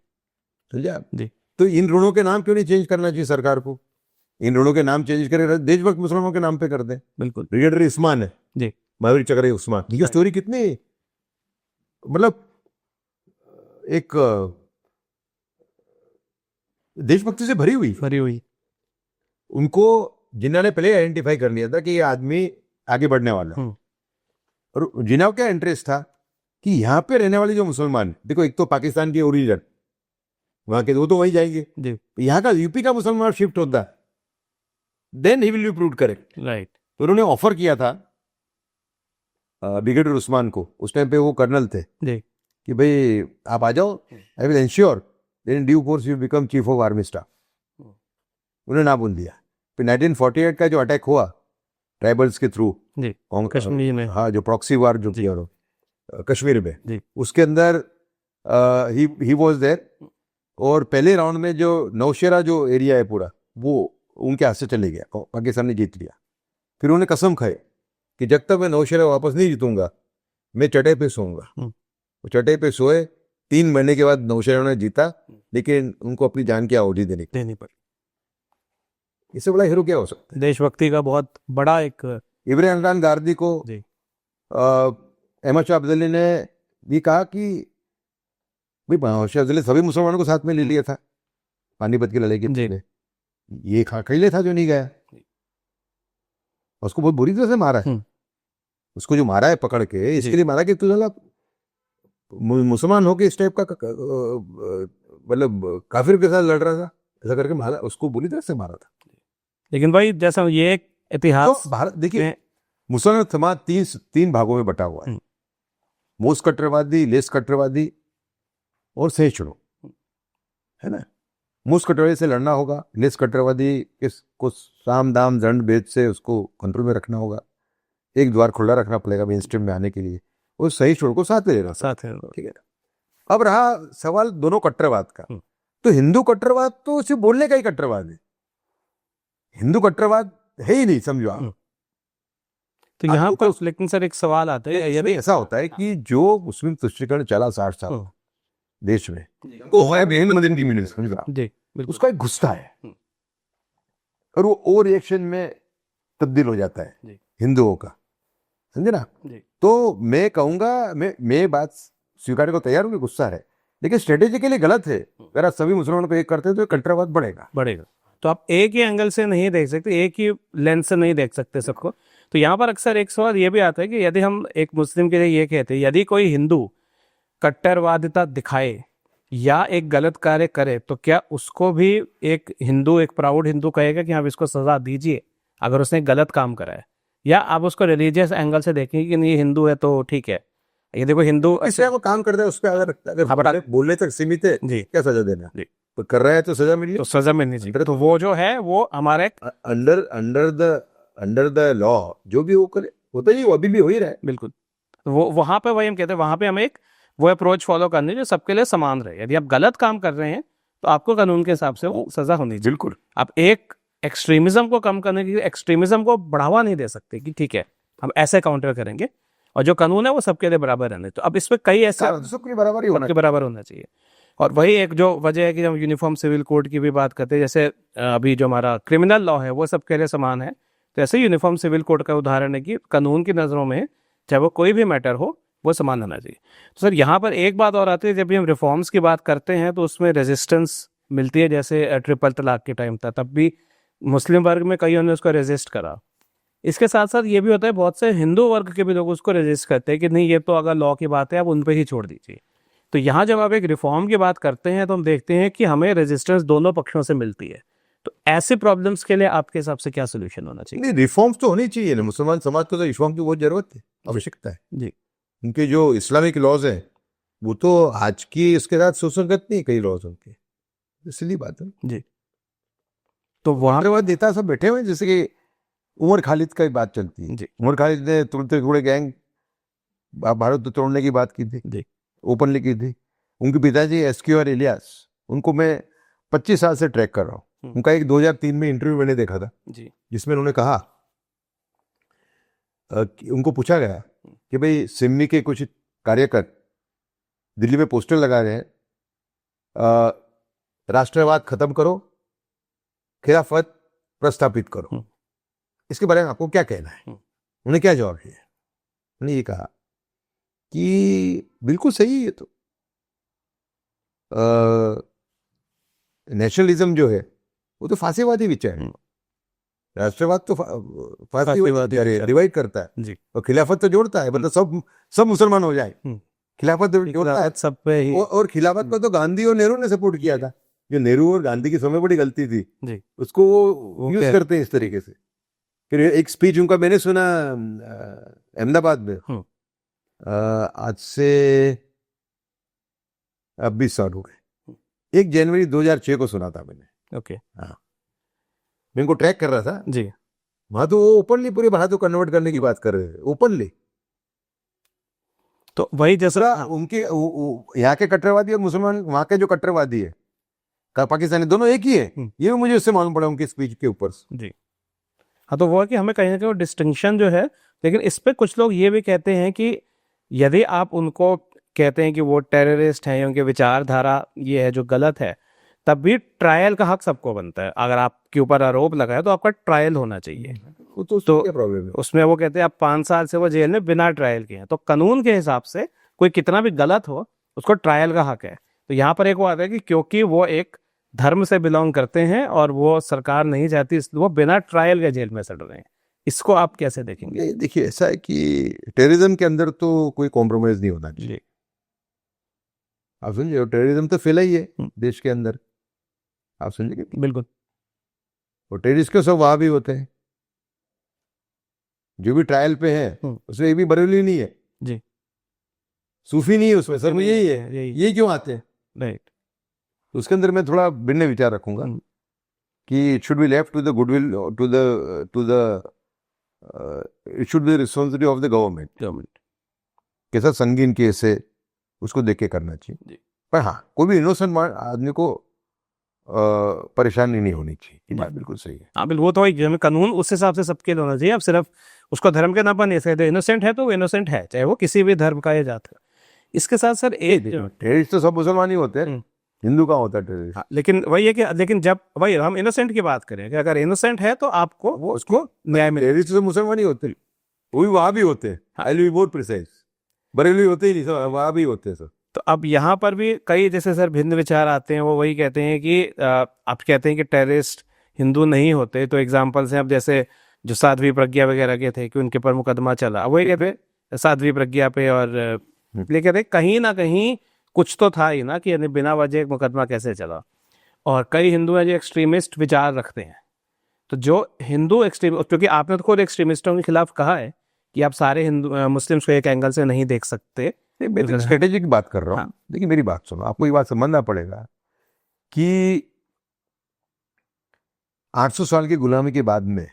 समझे आप। जी। तो इन ऋणों के नाम क्यों नहीं चेंज करना चाहिए सरकार को? इन ऋणों के नाम चेंज करे, देशभक्त मुसलमानों के नाम पे कर दें। बिल्कुल। ब्रिगेडियर उस्मान है जी, महावीर चक्र उस्मान, ये स्टोरी कितनी मतलब एक देशभक्ति से भरी हुई। उनको जिन्ना ने पहले आइडेंटिफाई कर लिया था कि ये आदमी आगे बढ़ने वाला है। और जिन्ना को क्या इंटरेस्ट था कि यहाँ पे रहने वाले जो मुसलमान, देखो एक तो पाकिस्तान के ओरिजिन वहां के, वो तो वही जाएंगे। यहाँ का यूपी का मुसलमान शिफ्ट होता then he will be proved correct. Right. तो उन्होंने ऑफर किया था ब्रिगेडियर उस्मान को, उस टाइम पे वो कर्नल थे, कि भाई आप आ जाओ, I will ensure then in due course you become chief of army staff. उन्होंने ना बोल दिया। फिर 1948 का जो अटैक हुआ ट्राइबल्स के थ्रू कश्मीर में, हाँ, जो प्रॉक्सी वार जो किया कश्मीर में, उसके अंदर ही वाज देयर। और पहले राउंड में जो नौशेरा जो एरिया है पूरा, वो उनके हाथ से चले गया, पाकिस्तान ने जीत लिया। फिर उन्होंने कसम खाई कि जब तक मैं नौशेरा वापस नहीं जीतूंगा मैं चटे पे सोऊंगा। वो चटे पे सोए, 3 महीने के बाद नौशेरा ने जीता, लेकिन उनको अपनी जान की आहुति देनी पड़ी। इससे बड़ा हीरो क्या हो सकता है? देशभक्ति का बहुत बड़ा एक। इब्राहिम खान गारदी को अहमद शाह अब्दाली ने ये कहा कि भाई हौशा अफजल ने सभी मुसलमानों को साथ में ले लिया था पानीपत की लड़ाई के जी। पहले, ये अकेले था जो नहीं गया, उसको बहुत बुरी तरह से मारा है। उसको जो मारा है पकड़ के, इसके लिए मारा कि तू साला मुसलमान होके इस टाइप का मतलब काफिर के साथ लड़ रहा था, ऐसा करके मारा, उसको बुरी तरह से मारा था। लेकिन भाई जैसा ये एक इतिहास तो भारत देखिए में- मुसलमान समाज तीन भागों में बटा हुआ है, मोस्ट कट्टरवादी, लेस कट्टरवादी और सहिष्णु, है ना। मोस्ट कट्टरवादी से लड़ना होगा, लेस कट्टरवादी को साम दाम दंड भेद से उसको कंट्रोल में रखना होगा, एक द्वार खुला रखना पड़ेगा मेन स्ट्रीम में आने के लिए, और सहिष्णु को साथ में लेना, साथ है। ठीक है। अब रहा सवाल दोनों कट्टरवाद का, तो हिंदू कट्टरवाद तो सिर्फ बोलने का ही कट्टरवाद है, हिंदू कट्टरवाद है ही नहीं, समझो आप। तो यहाँ पर लेकिन सर एक सवाल आता है, यदि ऐसा होता है कि जो मुस्लिम तुष्टिकरण चला 60 साल देश में, वो है बेहद की समझो आप, जी बिल्कुल, उसका एक गुस्सा है और वो ओ रिएक्शन में तब्दील हो जाता है हिंदुओं का, समझे ना। तो मैं कहूंगा, मैं बात स्वीकारने को तैयार हूँ कि गुस्सा है, लेकिन स्ट्रेटेजिकली गलत है। अगर आप सभी मुसलमानों को एक करते हैं तो कट्टरवाद बढ़ेगा। तो आप एक ही एंगल से नहीं देख सकते, एक ही लेंस से नहीं देख सकते सबको। तो यहाँ पर अक्सर एक सवाल ये भी आता है कि यदि हम एक मुस्लिम के लिए ये कहते हैं, यदि कोई हिंदू कट्टरवादिता दिखाए या एक गलत कार्य करे, तो क्या उसको भी एक हिंदू, एक प्राउड हिंदू कहेगा कि हाँ इसको सजा दीजिए अगर उसने गलत काम करा है? या आप उसको रिलीजियस एंगल से देखेंगे कि नहीं हिंदू है तो ठीक है, ये देखो हिंदू ऐसे वो काम करता है उस पर अगर बोलने तक सीमित है, जी क्या सजा देना जी, तो कर रहा है तो सजा मिली, तो सजा मिलनी चाहिए। तो वो जो है वो हमारे अंडर द लॉ जो भी वो करे, वो तो ये अभी भी हो ही रहा है। बिल्कुल, तो वो वहां पे वही हम कहते हैं, वहां पे हमें एक वो अप्रोच फॉलो करनी है जो सबके लिए समान रहे। यदि आप गलत काम कर रहे हैं तो आपको कानून के हिसाब से वो सजा होनी चाहिए। बिल्कुल, आप एक एक्सट्रीमिज्म को कम करने के लिए एक्सट्रीमिज्म को बढ़ावा नहीं दे सकते कि ठीक है हम ऐसे काउंटर करेंगे, और जो कानून है वो सबके लिए बराबर रहने। तो अब इसमें कई ऐसे सबके बराबर ही होना, सबके बराबर होना चाहिए। और वही एक जो वजह है कि हम यूनिफॉर्म सिविल कोड की भी बात करते हैं, जैसे अभी जो हमारा क्रिमिनल लॉ है वो सबके लिए समान है, तो ऐसे यूनिफॉर्म सिविल कोड का उदाहरण है कि कानून की नज़रों में चाहे वो कोई भी मैटर हो वो समान होना चाहिए। तो सर यहाँ पर एक बात और आती है, जब भी हम रिफॉर्म्स की बात करते हैं तो उसमें रेजिस्टेंस मिलती है। जैसे ट्रिपल तलाक के टाइम था, तब भी मुस्लिम वर्ग में कईयों ने उसको रेजिस्ट करा। इसके साथ साथ ये भी होता है बहुत से हिंदू वर्ग के भी लोग उसको रेजिस्ट करते हैं कि नहीं ये तो अगर लॉ की बात है आप उन पर ही छोड़ दीजिए। तो यहाँ जब आप एक रिफॉर्म की बात करते हैं तो हम देखते हैं कि हमें रेजिस्टेंस दोनों पक्षों से मिलती है। तो ऐसे प्रॉब्लम्स के लिए आपके हिसाब से क्या सोल्यूशन होना चाहिए? नहीं, रिफॉर्म्स तो होनी चाहिए ना, मुसलमान समाज को तो रिफॉर्म की बहुत जरूरत है, आवश्यकता है जी। उनके जो इस्लामिक लॉज है वो तो आज की इसके साथ सुसंगत नहीं, कई लॉज उनके, इसलिए बात है जी। तो वहाँ बाद नेता सब बैठे हुए, जैसे कि उमर खालिद का बात चलती है। जी। उमर खालिद ने तुड़े गैंग भारत तोड़ने की बात की थी, जी। ओपनली की थी। उनके पिताजी एसक्यू और इलियास, उनको मैं 25 साल से ट्रैक कर रहा हूँ। उनका एक 2003 में इंटरव्यू मैंने देखा था जी, जिसमें उन्होंने कहा उनको पूछा गया कि भाई सिमी के कुछ कार्यकर दिल्ली में पोस्टर लगा रहे हैं, राष्ट्रवाद खत्म करो, खिलाफत प्रस्थापित करो, इसके बारे में आपको क्या कहना है? उन्होंने क्या जवाब दिया? उन्होंने ये कहा कि बिल्कुल सही है, ये तो नेशनलिज्म जो है वो तो फांसीवादी विचार है, राष्ट्रवाद तो फांसीवादी डिवाइड करता है जी, और खिलाफत तो जोड़ता है, मतलब सब मुसलमान हो जाए, खिलाफत तो जोड़ता है सब पे ही। और खिलाफत को तो गांधी और नेहरू ने सपोर्ट किया था, जो नेहरू और गांधी की समय बड़ी गलती थी जी, उसको वो यूज करते हैं इस तरीके से। फिर एक स्पीच उनका मैंने सुना अहमदाबाद में, आज से 20 साल हो गए, 1 जनवरी 2006 को सुना था मैंने। ओके, हाँ, मैं उनको ट्रैक कर रहा था जी। वहां तो वो ओपनली पूरे भारत को कन्वर्ट करने की बात कर रहे थे, ओपनली। तो वही जैसा उनके यहाँ के कट्टरवादी और मुसलमान वहां के जो कट्टरवादी है पाकिस्तानी, दोनों एक ही है, ये भी मुझे उससे मालूम पड़ा उनकी स्पीच के ऊपर जी। हाँ, तो वो है कि हमें कहीं ना कहीं डिस्टिंक्शन जो है, लेकिन इस पे कुछ लोग ये भी कहते हैं कि यदि आप उनको कहते हैं कि वो टेररिस्ट हैं, उनके विचारधारा ये है जो गलत है, तब भी ट्रायल का हक सबको बनता है। अगर आपके ऊपर आरोप लगा है तो आपका ट्रायल होना चाहिए। तो क्या प्रॉब्लम है? उसमें वो कहते हैं आप 5 साल से वो जेल में बिना ट्रायल के हैं, तो कानून के हिसाब से कोई कितना भी गलत हो उसको ट्रायल का हक है। तो यहाँ पर एक वो आता है कि क्योंकि वो एक धर्म से बिलोंग करते हैं और वो सरकार नहीं चाहती, वो बिना ट्रायल के जेल में सड़ रहे हैं। इसको आप कैसे देखेंगे? ये देखिए, ऐसा है कि टेररिज्म के अंदर तो कोई कॉम्प्रोमाइज नहीं होना चाहिए। जी आप समझे, टेररिज्म तो फैला ही है देश के अंदर, आप समझे। बिल्कुल। और टेररिस्ट के सब वहां भी होते हैं, जो भी ट्रायल पे है उसमें एक भी बरेली नहीं है जी, सूफी नहीं है उसमें, सब यही है। यही। ये क्यों आते हैं? राइट। तो उसके अंदर मैं थोड़ा भिन्न विचार रखूंगा कि it should be left to the goodwill, to the it should be responsibility of the government. कैसा संगीन केस है उसको देख के करना चाहिए। पर हाँ, कोई भी इनोसेंट आदमी को परेशानी नहीं होनी चाहिए। ये बात बिल्कुल सही है। हाँ बिल्कुल, वो तो एक कानून उस हिसाब से सबके लिए होना चाहिए। अब सिर्फ उसको धर्म के नाम पर नहीं सकते, इनोसेंट है तो वो इनोसेंट है, चाहे वो किसी भी धर्म का या जात का। इसके साथ सर एक टेररिस्ट तो सब मुसलमान ही होते हैं, हिंदू कहाँ होता है टेररिस्ट? हाँ, लेकिन वही है कि लेकिन जब वही हम इनोसेंट की बात करें कि अगर इनोसेंट है तो आपको वो उसको न्याय मिले। टेररिस्ट तो मुसलमान ही होते हैं, वो भी वहां भी होते हैं। I will be more precise, Bareilly होते ही नहीं, सब वहां भी होते हैं सब। तो अब यहाँ पर भी कई जैसे सर भिन्न विचार आते हैं, वो वही कहते हैं कि आप कहते हैं कि टेररिस्ट हिंदू नहीं होते, तो एग्जाम्पल्स हैं अब जैसे जो साध्वी प्रज्ञा वगैरह के थे कि उनके पर मुकदमा चला, वही कहते साध्वी प्रज्ञा पे, और ये कहते कहीं ना कहीं कुछ तो था ही ना कि यानी बिना वजह एक मुकदमा कैसे चला। और कई हिंदू हैं जो एक्सट्रीमिस्ट विचार रखते हैं, तो जो हिंदू एक्सट्रीम, क्योंकि आपने तो खुद एक्सट्रीमिस्टों के खिलाफ कहा है कि आप सारे हिंदू मुस्लिम्स को एक एंगल से नहीं देख सकते। मैं तो स्ट्रेटेजी की बात कर रहा हूँ। हाँ। देखिए मेरी बात सुनो, आपको ये बात समझना पड़ेगा कि 800 साल की गुलामी के बाद में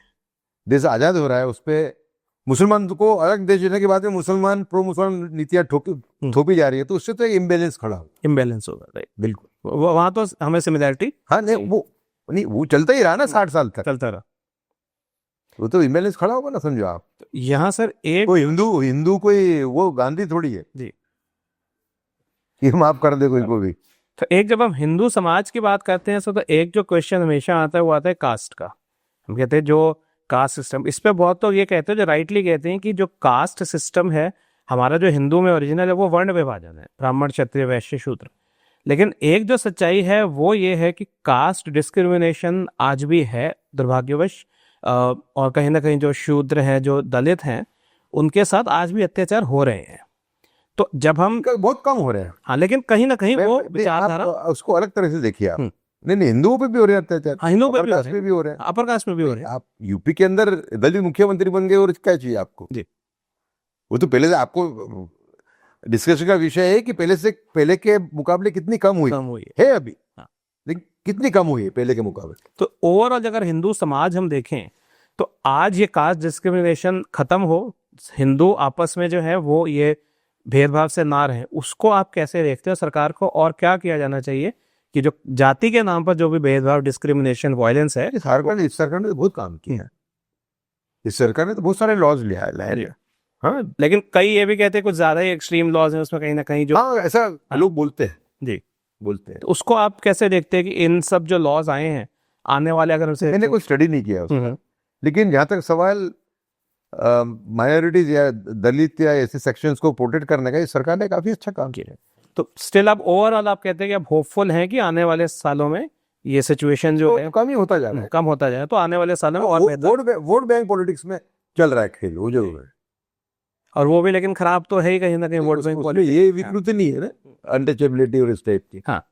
देश आजाद हो रहा है, उस पर मुसलमान को अलग देश देने के बाद में मुसलमान प्रो मुसलमान नीतियां थोपी जा रही है, तो उससे तो एक इम्बेलेंस खड़ा हो, इम्बैलेंस होगा। राइट, बिल्कुल। वहां तो हमें सिमिलैरिटी हाँ नहीं वो चलता ही रहा ना 60 साल तक, चलता रहा। वो तो इम्बेलेंस खड़ा होगा ना, समझो आप। तो यहाँ सर एक कोई हिंदू कोई वो गांधी थोड़ी है जी, कि माफ कर दे कोई को भी। तो एक जब हम हिंदू समाज की बात करते हैं तो एक जो क्वेश्चन हमेशा आता है वो आता है कास्ट का। हम कहते हैं जो कास्ट सिस्टम, इस पे बहुत तो ये कहते हैं, जो राइटली कहते हैं कि जो कास्ट सिस्टम है हमारा जो हिंदू में ओरिजिनल है वो वर्ण विभाजन है, ब्राह्मण क्षत्रिय वैश्य शूद्र। लेकिन एक जो सच्चाई है वो ये है कि कास्ट डिस्क्रिमिनेशन आज भी है दुर्भाग्यवश, और कहीं ना कहीं जो शूद्र हैं जो दलित हैं उनके साथ आज भी अत्याचार हो रहे हैं। तो जब हम बहुत कम हो रहे हैं, हाँ, लेकिन कहीं ना कहीं वो विचारधारा उसको अलग तरह से देखिए आप। नहीं हिंदुओं पे भी हो रहे हैं अत्याचार, हाँ, हिंदुओं पे भी हो रहे हैं, अपर कास्ट में भी हो रहे हैं। आप यूपी के अंदर दलित मुख्यमंत्री बन गए और क्या चाहिए आपको जी। वो तो पहले से आपको डिस्कशन का विषय है कि पहले के मुकाबले कितनी कम हुई है अभी। हाँ। लेकिन कितनी कम हुई है पहले के मुकाबले। तो ओवरऑल अगर हिंदू समाज हम देखें तो आज ये कास्ट डिस्क्रिमिनेशन खत्म हो, हिंदू आपस में जो है वो ये भेदभाव से ना रहे, उसको आप कैसे देखते हो सरकार को, और क्या किया जाना चाहिए कि जो जाति के नाम पर जो भी भेदभाव डिस्क्रिमिनेशन वायलेंस है। इस सरकार ने तो बहुत काम किया है, इस सरकार ने तो बहुत सारे लॉज लिया। हाँ, लेकिन कई ये भी कहते हैं कुछ ज्यादा ही एक्सट्रीम लॉज हैं उसमें, कहीं ना कहीं जो हाँ ऐसा लोग बोलते हैं जी बोलते हैं। तो उसको आप कैसे देखते हैं कि इन सब जो लॉज आए हैं आने वाले, अगर उसे मैंने कोई स्टडी नहीं किया उसका, लेकिन जहां तक सवाल माइनॉरिटीज या दलित या ऐसे सेक्शंस को प्रोटेक्ट करने का, इस सरकार ने काफी अच्छा काम किया है। तो स्टिल आप ओवरऑल आप कहते हैं कि आप होपफुल हैं कि आने वाले सालों में ये सिचुएशन जो है कम ही होता जा रहा है, कम होता जाए, तो आने वाले सालों में और वोट बैंक पॉलिटिक्स में चल रहा है खेल, वो जरूर है। और वो भी लेकिन खराब तो है ही कहीं ना कहीं वोट बैंक पॉलिटिक्स। ये विकृति नहीं है ना अनटचेबिलिटी और इस टाइप की। हाँ,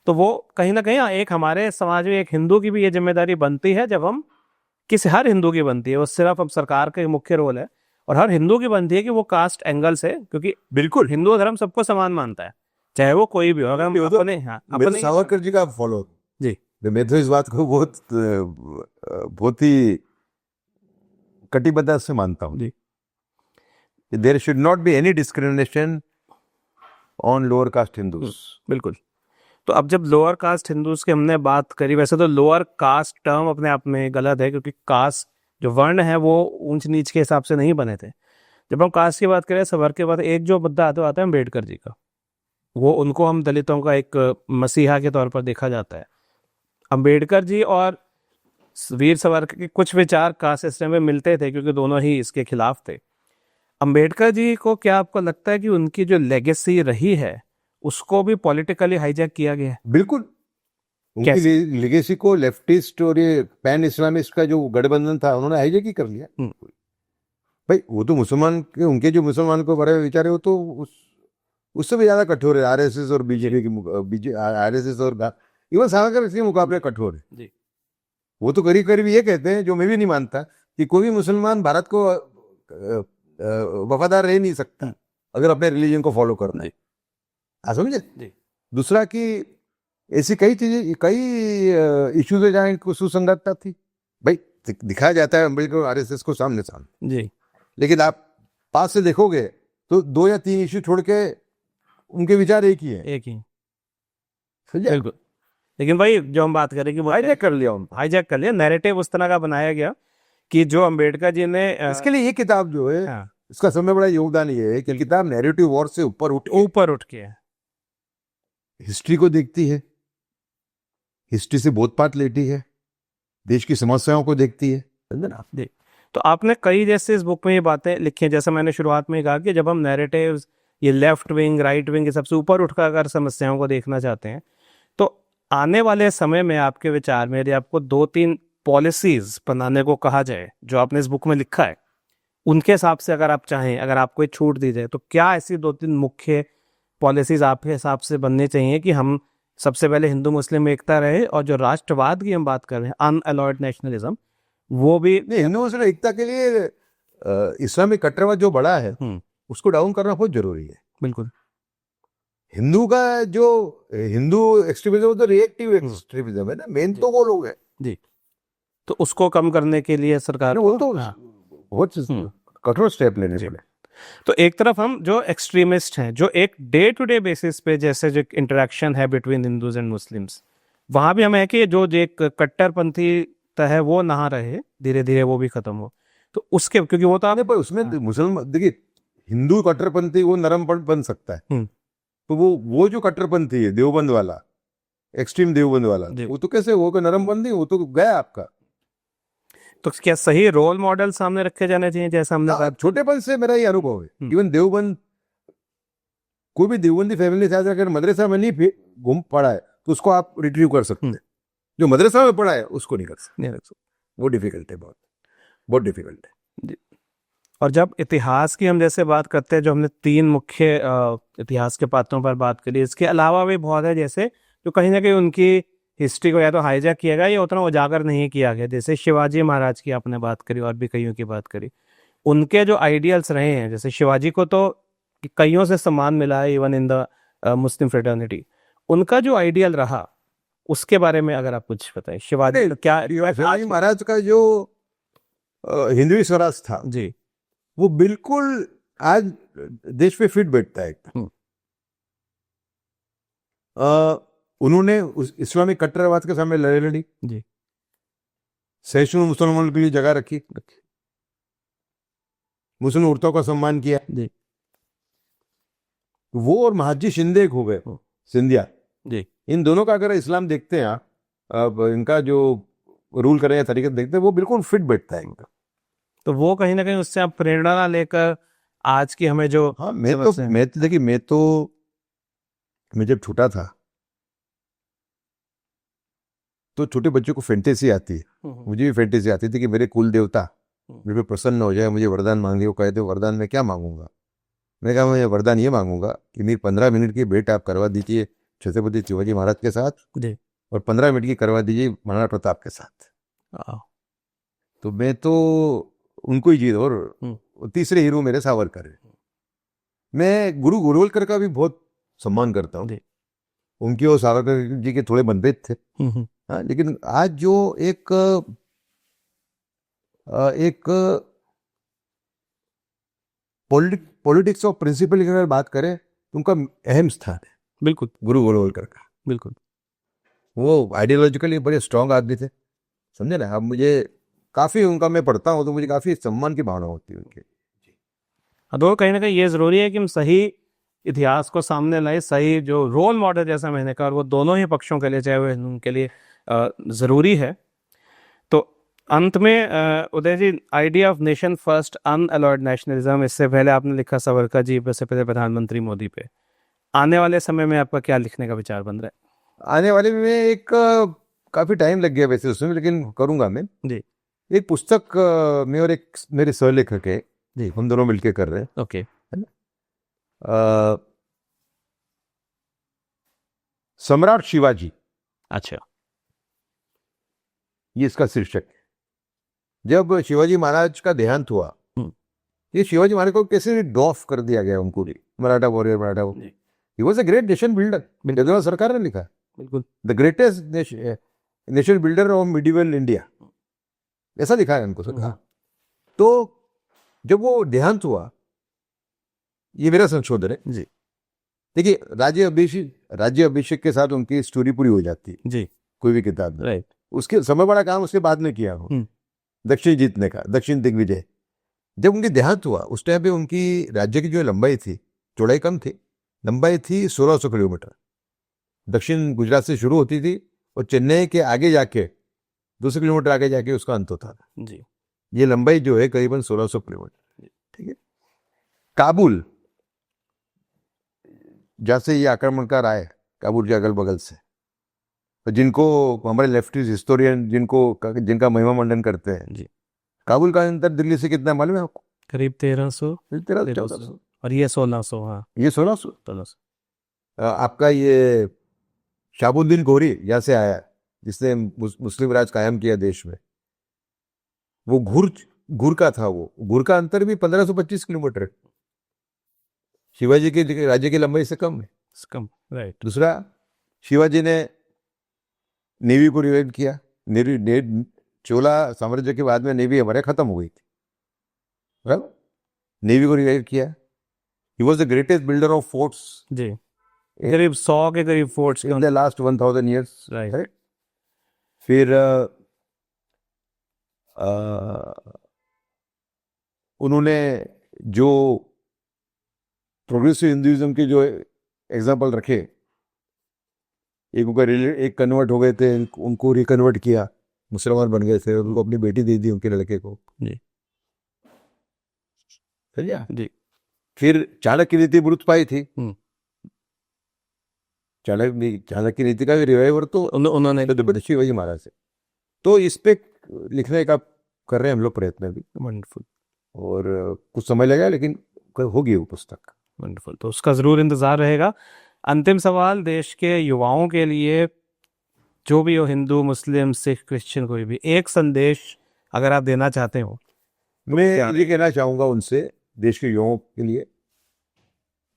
तो वो कहीं ना कहीं एक हमारे समाज में एक हिंदू की भी ये जिम्मेदारी बनती है, जब हम किसी हर हिंदू की बनती है, वो सिर्फ अब सरकार का मुख्य रोल है, और हर हिंदू की बनती है कि वो कास्ट एंगल से, क्योंकि बिल्कुल हिंदू धर्म सबको समान मानता है चाहे वो कोई भी हो। अगर हम अपने सावरकर जी का फॉलो जी, मैं तो इस बात को बहुत ही कटिबद्ध से मानता हूँ जी, there should not be any discrimination on lower caste Hindus. बिल्कुल। तो अब जब लोअर कास्ट हिंदूज की हमने बात करी, वैसे तो लोअर कास्ट टर्म अपने आप में गलत है, क्योंकि कास्ट जो वर्ण है वो ऊंच नीच के हिसाब से नहीं बने थे। जब हम कास्ट की बात करें, सवर के बाद एक जो मुद्दा आता है अम्बेडकर जी का, वो उनको हम दलितों का एक मसीहा के तौर पर देखा जाता है। अम्बेडकर जी और वीर सावरकर के कुछ विचार कास्ट सिस्टम में मिलते थे, क्योंकि दोनों ही इसके खिलाफ थे। अंबेडकर जी को क्या आपको लगता है कि उनकी जो लेगेसी रही है उसको भी पॉलिटिकली हाईजैक किया गया है? बिल्कुल। उनकी कैसे? लिगेसी को लेफ्टिस्ट और ये पैन इस्लामिस्ट का जो गठबंधन था उन्होंने हाईजैक ही कर लिया। भाई वो तो मुसलमान के, उनके जो मुसलमान को बड़े विचार है वो तो उससे भी ज्यादा कठोर है। आरएसएस और बीजेपी की आरएसएस और इवन सावरकर इसके मुकाबले कठोर है जी। वो तो करीब करीब ये कहते हैं, जो मैं भी नहीं मानता, कि कोई भी मुसलमान भारत को वफादार रह नहीं सकता अगर अपने रिलीजन को फॉलो करना है। आप समझे? दूसरा कि ऐसी कई चीजें, कई इश्यूज है जहाँ सुसंगतता थी। भाई दिखाया जाता है अम्बेडकर और आरएसएस को सामने सामने जी, लेकिन आप पास से देखोगे तो 2 या 3 इश्यू छोड़ के उनके विचार एक ही है। एक ही। समझे? बिल्कुल। लेकिन भाई जो हम बात करें कि वो हाईजैक कर लिया उन्होंने। हाईजैक कर लिया, नैरेटिव उस तरह का बनाया गया कि जो अंबेडकर जी ने इसके लिए ये किताब जो है, हाँ, इसका सबसे बड़ा योगदान ये है कि किताब नैरेटिव वॉर से ऊपर ऊपर उठ के हिस्ट्री को देखती है, हिस्ट्री से बोधपाठ लेती है, देश की समस्याओं को देखती है। समझे ना? जी। तो आपने कई जैसे इस बुक में ये बातें लिखी हैं, जैसे मैंने शुरुआत में कहा कि जब हम नैरेटिव्स, ये लेफ्ट विंग राइट विंग, ये सबसे ऊपर उठकर अगर समस्याओं को देखना चाहते हैं तो आने वाले समय में आपके विचार में यदि आपको 2-3 पॉलिसीज बनाने को कहा जाए जो आपने इस बुक में लिखा है, उनके हिसाब से अगर आप चाहें, अगर आपको एक छूट दी जाए, तो क्या ऐसी 2-3 मुख्य पॉलिसीज आपके हिसाब से बननी चाहिए कि हम सबसे पहले हिंदू मुस्लिम एकता रहे और जो राष्ट्रवाद की हम बात कर रहे हैं, अनअलॉयड नेशनलिज्म, वो भी नहीं, हिंदू मुस्लिम एकता के लिए इस्लामिक कट्टरवाद जो बड़ा है उसको डाउन करना बहुत जरूरी है। बिल्कुल। हिंदू का जो हिंदू एक्सट्रीमिज्म तो रिएक्टिव एक्सट्रीमिज्म है ना, मेन तो वो लोग हैं। जी। तो उसको कम करने के लिए सरकार वो तो हाँ। बहुत कठोर स्टेप लेने पड़े। तो एक तरफ हम जो एक्सट्रीमिस्ट हैं, जो एक डे टू डे बेसिस पे जैसे जो इंटरेक्शन है बिटवीन हिंदूज एंड मुस्लिम्स, वहां भी हमें है कि जो एक कट्टरपंथी है वो ना रहे, धीरे धीरे वो भी खत्म हो। तो उसके क्योंकि वो तो आप पर उसमें मुसलमान देखिए, हिंदू कट्टरपंथी वो नरमपन बन सकता है, तो वो जो कट्टरपंथी है देवबंद वाला, एक्सट्रीम देवबंद वाला, वो तो कैसे, वो नरमपंथी, वो तो गया आपका। तो क्या सही रोल मॉडल सामने रखे जाने चाहिए, जैसा हमने कहा? छोटेपन से मेरा ये अनुभव है, इवन देवबंद, कोई भी देवबंदी फैमिली से अगर मदरसा में नहीं घूम पड़ा है तो उसको आप रिट्रीव कर सकते हैं। जो मदरसा में पढ़ा है उसको नहीं कर सकते, वो डिफिकल्ट है, बहुत डिफिकल्ट है। और जब इतिहास की हम जैसे बात करते हैं, जो हमने 3 मुख्य इतिहास के पात्रों पर बात करी, इसके अलावा भी बहुत है जैसे जो कहीं ना कहीं उनकी हिस्ट्री को या तो हाईजैक किया गया या उतना उजागर नहीं किया गया। जैसे शिवाजी महाराज की आपने बात करी और भी कईयों की बात करी, उनके जो आइडियल्स रहे हैं, जैसे शिवाजी को तो कईयों से सम्मान मिला है even in the Muslim fraternity, उनका जो आइडियल रहा उसके बारे में अगर आप कुछ बताएं। शिवाजी क्या, शिवाजी महाराज का जो हिंदवी स्वराज था जी, वो बिल्कुल आज देश पे फिट बैठता है। उन्होंने उस इस्लामिक कट्टरवाद के सामने लड़ाई लड़ी जी, सहिष्णु मुसलमानों के लिए जगह रखी, मुस्लिम औरतों का सम्मान किया जी। वो और महाजी शिंदे हो गए, सिंधिया जी, इन दोनों का अगर इस्लाम देखते हैं आप, अब इनका जो रूल करने का तरीका देखते हैं, वो बिल्कुल फिट बैठता है इनका। तो वो कहीं ना कहीं उससे आप प्रेरणा ना लेकर आज की हमें जो हाँ, मैं तो देखिए, मैं जब छोटा था तो छोटे बच्चों को फैंटेसी आती है, मुझे भी फैंटेसी आती थी कि मेरे कुल देवता मेरे पे प्रसन्न हो जाए, मुझे वरदान मांगे। वो कहते वरदान में क्या मांगूंगा? मैंने कहा मैं वरदान ये मांगूंगा कि मेरी 15 मिनट की भेंट आप करवा दीजिए छत्रपति शिवाजी महाराज के साथ, और 15 मिनट की करवा दीजिए महाराणा प्रताप के साथ। तो मैं तो उनको ही जीत, और तीसरे हीरो मेरे सावरकर है। मैं गुरु गोरवलकर का भी बहुत सम्मान करता हूँ, उनके और सावरकर जी के थोड़े मतभेद थे, हाँ, लेकिन आज जो एक पॉलिटिक्स ऑफ प्रिंसिपल की अगर बात करें तो उनका अहम स्थान है, बिल्कुल, गुरु गोरवलकर का। बिल्कुल, वो आइडियोलॉजिकली बड़े स्ट्रांग आदमी थे, समझे ना। अब मुझे काफी उनका, मैं पढ़ता हूँ तो मुझे काफी सम्मान की भावना होती है उनके। तो कहीं ना कहीं ये जरूरी है कि हम सही इतिहास को सामने लाए, सही जो रोल मॉडल जैसा मैंने कहा, वो दोनों ही पक्षों के लिए, चाहे वो उनके लिए जरूरी है। तो अंत में Uday ji, idea of nation first unalloyed nationalism, इससे पहले आपने लिखा सावरकर जी पे, इससे पहले प्रधानमंत्री मोदी पे। आने वाले समय में आपका क्या लिखने का विचार बन रहा है? आने वाले में एक काफी टाइम लग गया वैसे उसमें, लेकिन करूंगा मैं। जी। एक पुस्तक मैं और एक मेरे सहलेखक है जी। हम दोनों मिलके कर रहे हैं, ओके। है ना। सम्राट शिवाजी, अच्छा। ये इसका शीर्षक है। जब शिवाजी महाराज का देहांत हुआ, ये शिवाजी महाराज को कैसे डॉफ कर दिया गया उनको, Maratha warrior, Maratha. He was a great nation builder, Yaduraj सरकार ने लिखा, बिल्कुल, the greatest nation builder of medieval India, ऐसा लिखा है उनको कहा। तो जब वो देहांत हुआ, ये मेरा संशोधन है जी। देखिए, राज्य अभिषेक के साथ उनकी स्टोरी पूरी हो जाती है जी। कोई भी किताब में। राइट। उसके समय बड़ा काम उसके बाद में किया हो, दक्षिण जीतने का, दक्षिण दिग्विजय। जब उनकी देहांत हुआ उस टाइम पे उनकी राज्य की जो लंबाई थी, चौड़ाई कम थी, लंबाई थी 1600 किलोमीटर। दक्षिण गुजरात से शुरू होती थी और चेन्नई के आगे जाके 200 किलोमीटर आगे जाके उसका अंत होता था। जी। ये लंबाई जो है करीबन 1600 किलोमीटर। ठीक है। काबुल, जहां से ये आक्रमणकार आए, काबुल के अगल बगल से, जिनको हमारे लेफ्टिस्ट हिस्टोरियन जिनका महिमा मंडन करते हैं जी। काबुल का अंतर दिल्ली से कितना मालूम है आपको? करीब 1300, 1400। और ये 1600। हाँ, ये 1600। 1600। आपका ये शाहबुद्दीन गोरी यहाँ से आया, जिसने मुस्लिम राज कायम किया देश में। वो घुर का था, वो घुर का अंतर भी 1525 किलोमीटर है। शिवाजी के राज्य की लंबाई से कम है, कम। राइट। दूसरा, शिवाजी ने नेवी को रिवाइव किया। चोला साम्राज्य के बाद में नेवी हमारे खत्म हो गई थी, बराबर। नेवी को रिवाइव किया। He was the greatest builder of forts. जी। करीब 100 के करीब forts in the last 1000 years. Right. फिर उन्होंने जो प्रोग्रेसिव हिंदुइज्म के जो एग्जाम्पल रखे, एक कन्वर्ट हो गए थे, उनको रिकन्वर्ट किया, मुसलमान बन गए थे, उनको अपनी बेटी दे दी उनके लड़के को। जी। जी। फिर चाणक्य नीति बुरुत पाई थी। चाणक्य नीति का भी रिवाइवर तो उन्होंने शिवाजी महाराज से। तो इस पे लिखने का कर रहे हैं हम लोग प्रयत्न भी। वंडरफुल। और कुछ समय लगेगा, लेकिन होगी वो पुस्तक। वंडरफुल। तो उसका जरूर इंतजार रहेगा। अंतिम सवाल देश के युवाओं के लिए, जो भी हो, हिंदू, मुस्लिम, सिख, क्रिश्चियन, कोई भी, एक संदेश अगर आप देना चाहते हो। मैं ये कहना चाहूंगा उनसे, देश के युवाओं के लिए,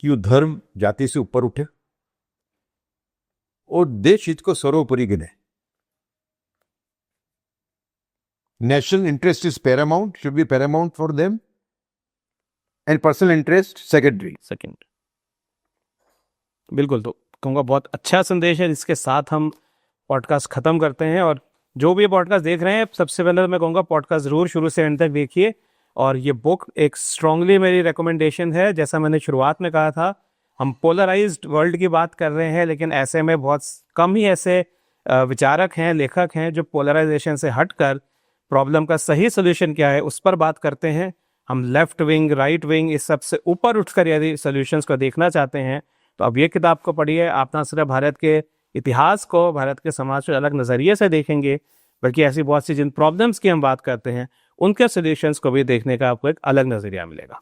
कि वो धर्म जाति से ऊपर उठे और देश हित को सर्वोपरि गिने। National interest is Paramount, should be Paramount for them, and personal interest second. बिल्कुल। तो कहूँगा बहुत अच्छा संदेश है, जिसके साथ हम पॉडकास्ट ख़त्म करते हैं। और जो भी ये पॉडकास्ट देख रहे हैं, सबसे पहले तो मैं कहूँगा पॉडकास्ट ज़रूर शुरू से एंड तक देखिए। और ये बुक एक स्ट्रांगली मेरी रिकमेंडेशन है। जैसा मैंने शुरुआत में कहा था, हम पोलराइज्ड वर्ल्ड की बात कर रहे हैं, लेकिन ऐसे में बहुत कम ही ऐसे विचारक हैं, लेखक हैं, जो पोलराइजेशन से हटकर प्रॉब्लम का सही सोल्यूशन क्या है उस पर बात करते हैं। हम लेफ्ट विंग, राइट विंग, इस सब से ऊपर उठकर यदि सोल्यूशंस को देखना चाहते हैं, तो अब ये किताब को पढ़िए। आप ना सिर्फ भारत के इतिहास को, भारत के समाज को अलग नज़रिए से देखेंगे, बल्कि ऐसी बहुत सी जिन प्रॉब्लम्स की हम बात करते हैं उनके सोल्यूशंस को भी देखने का आपको एक अलग नज़रिया मिलेगा।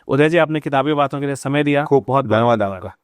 उदय जी, आपने किताबी बातों के लिए समय दिया, खूब बहुत धन्यवाद आपका।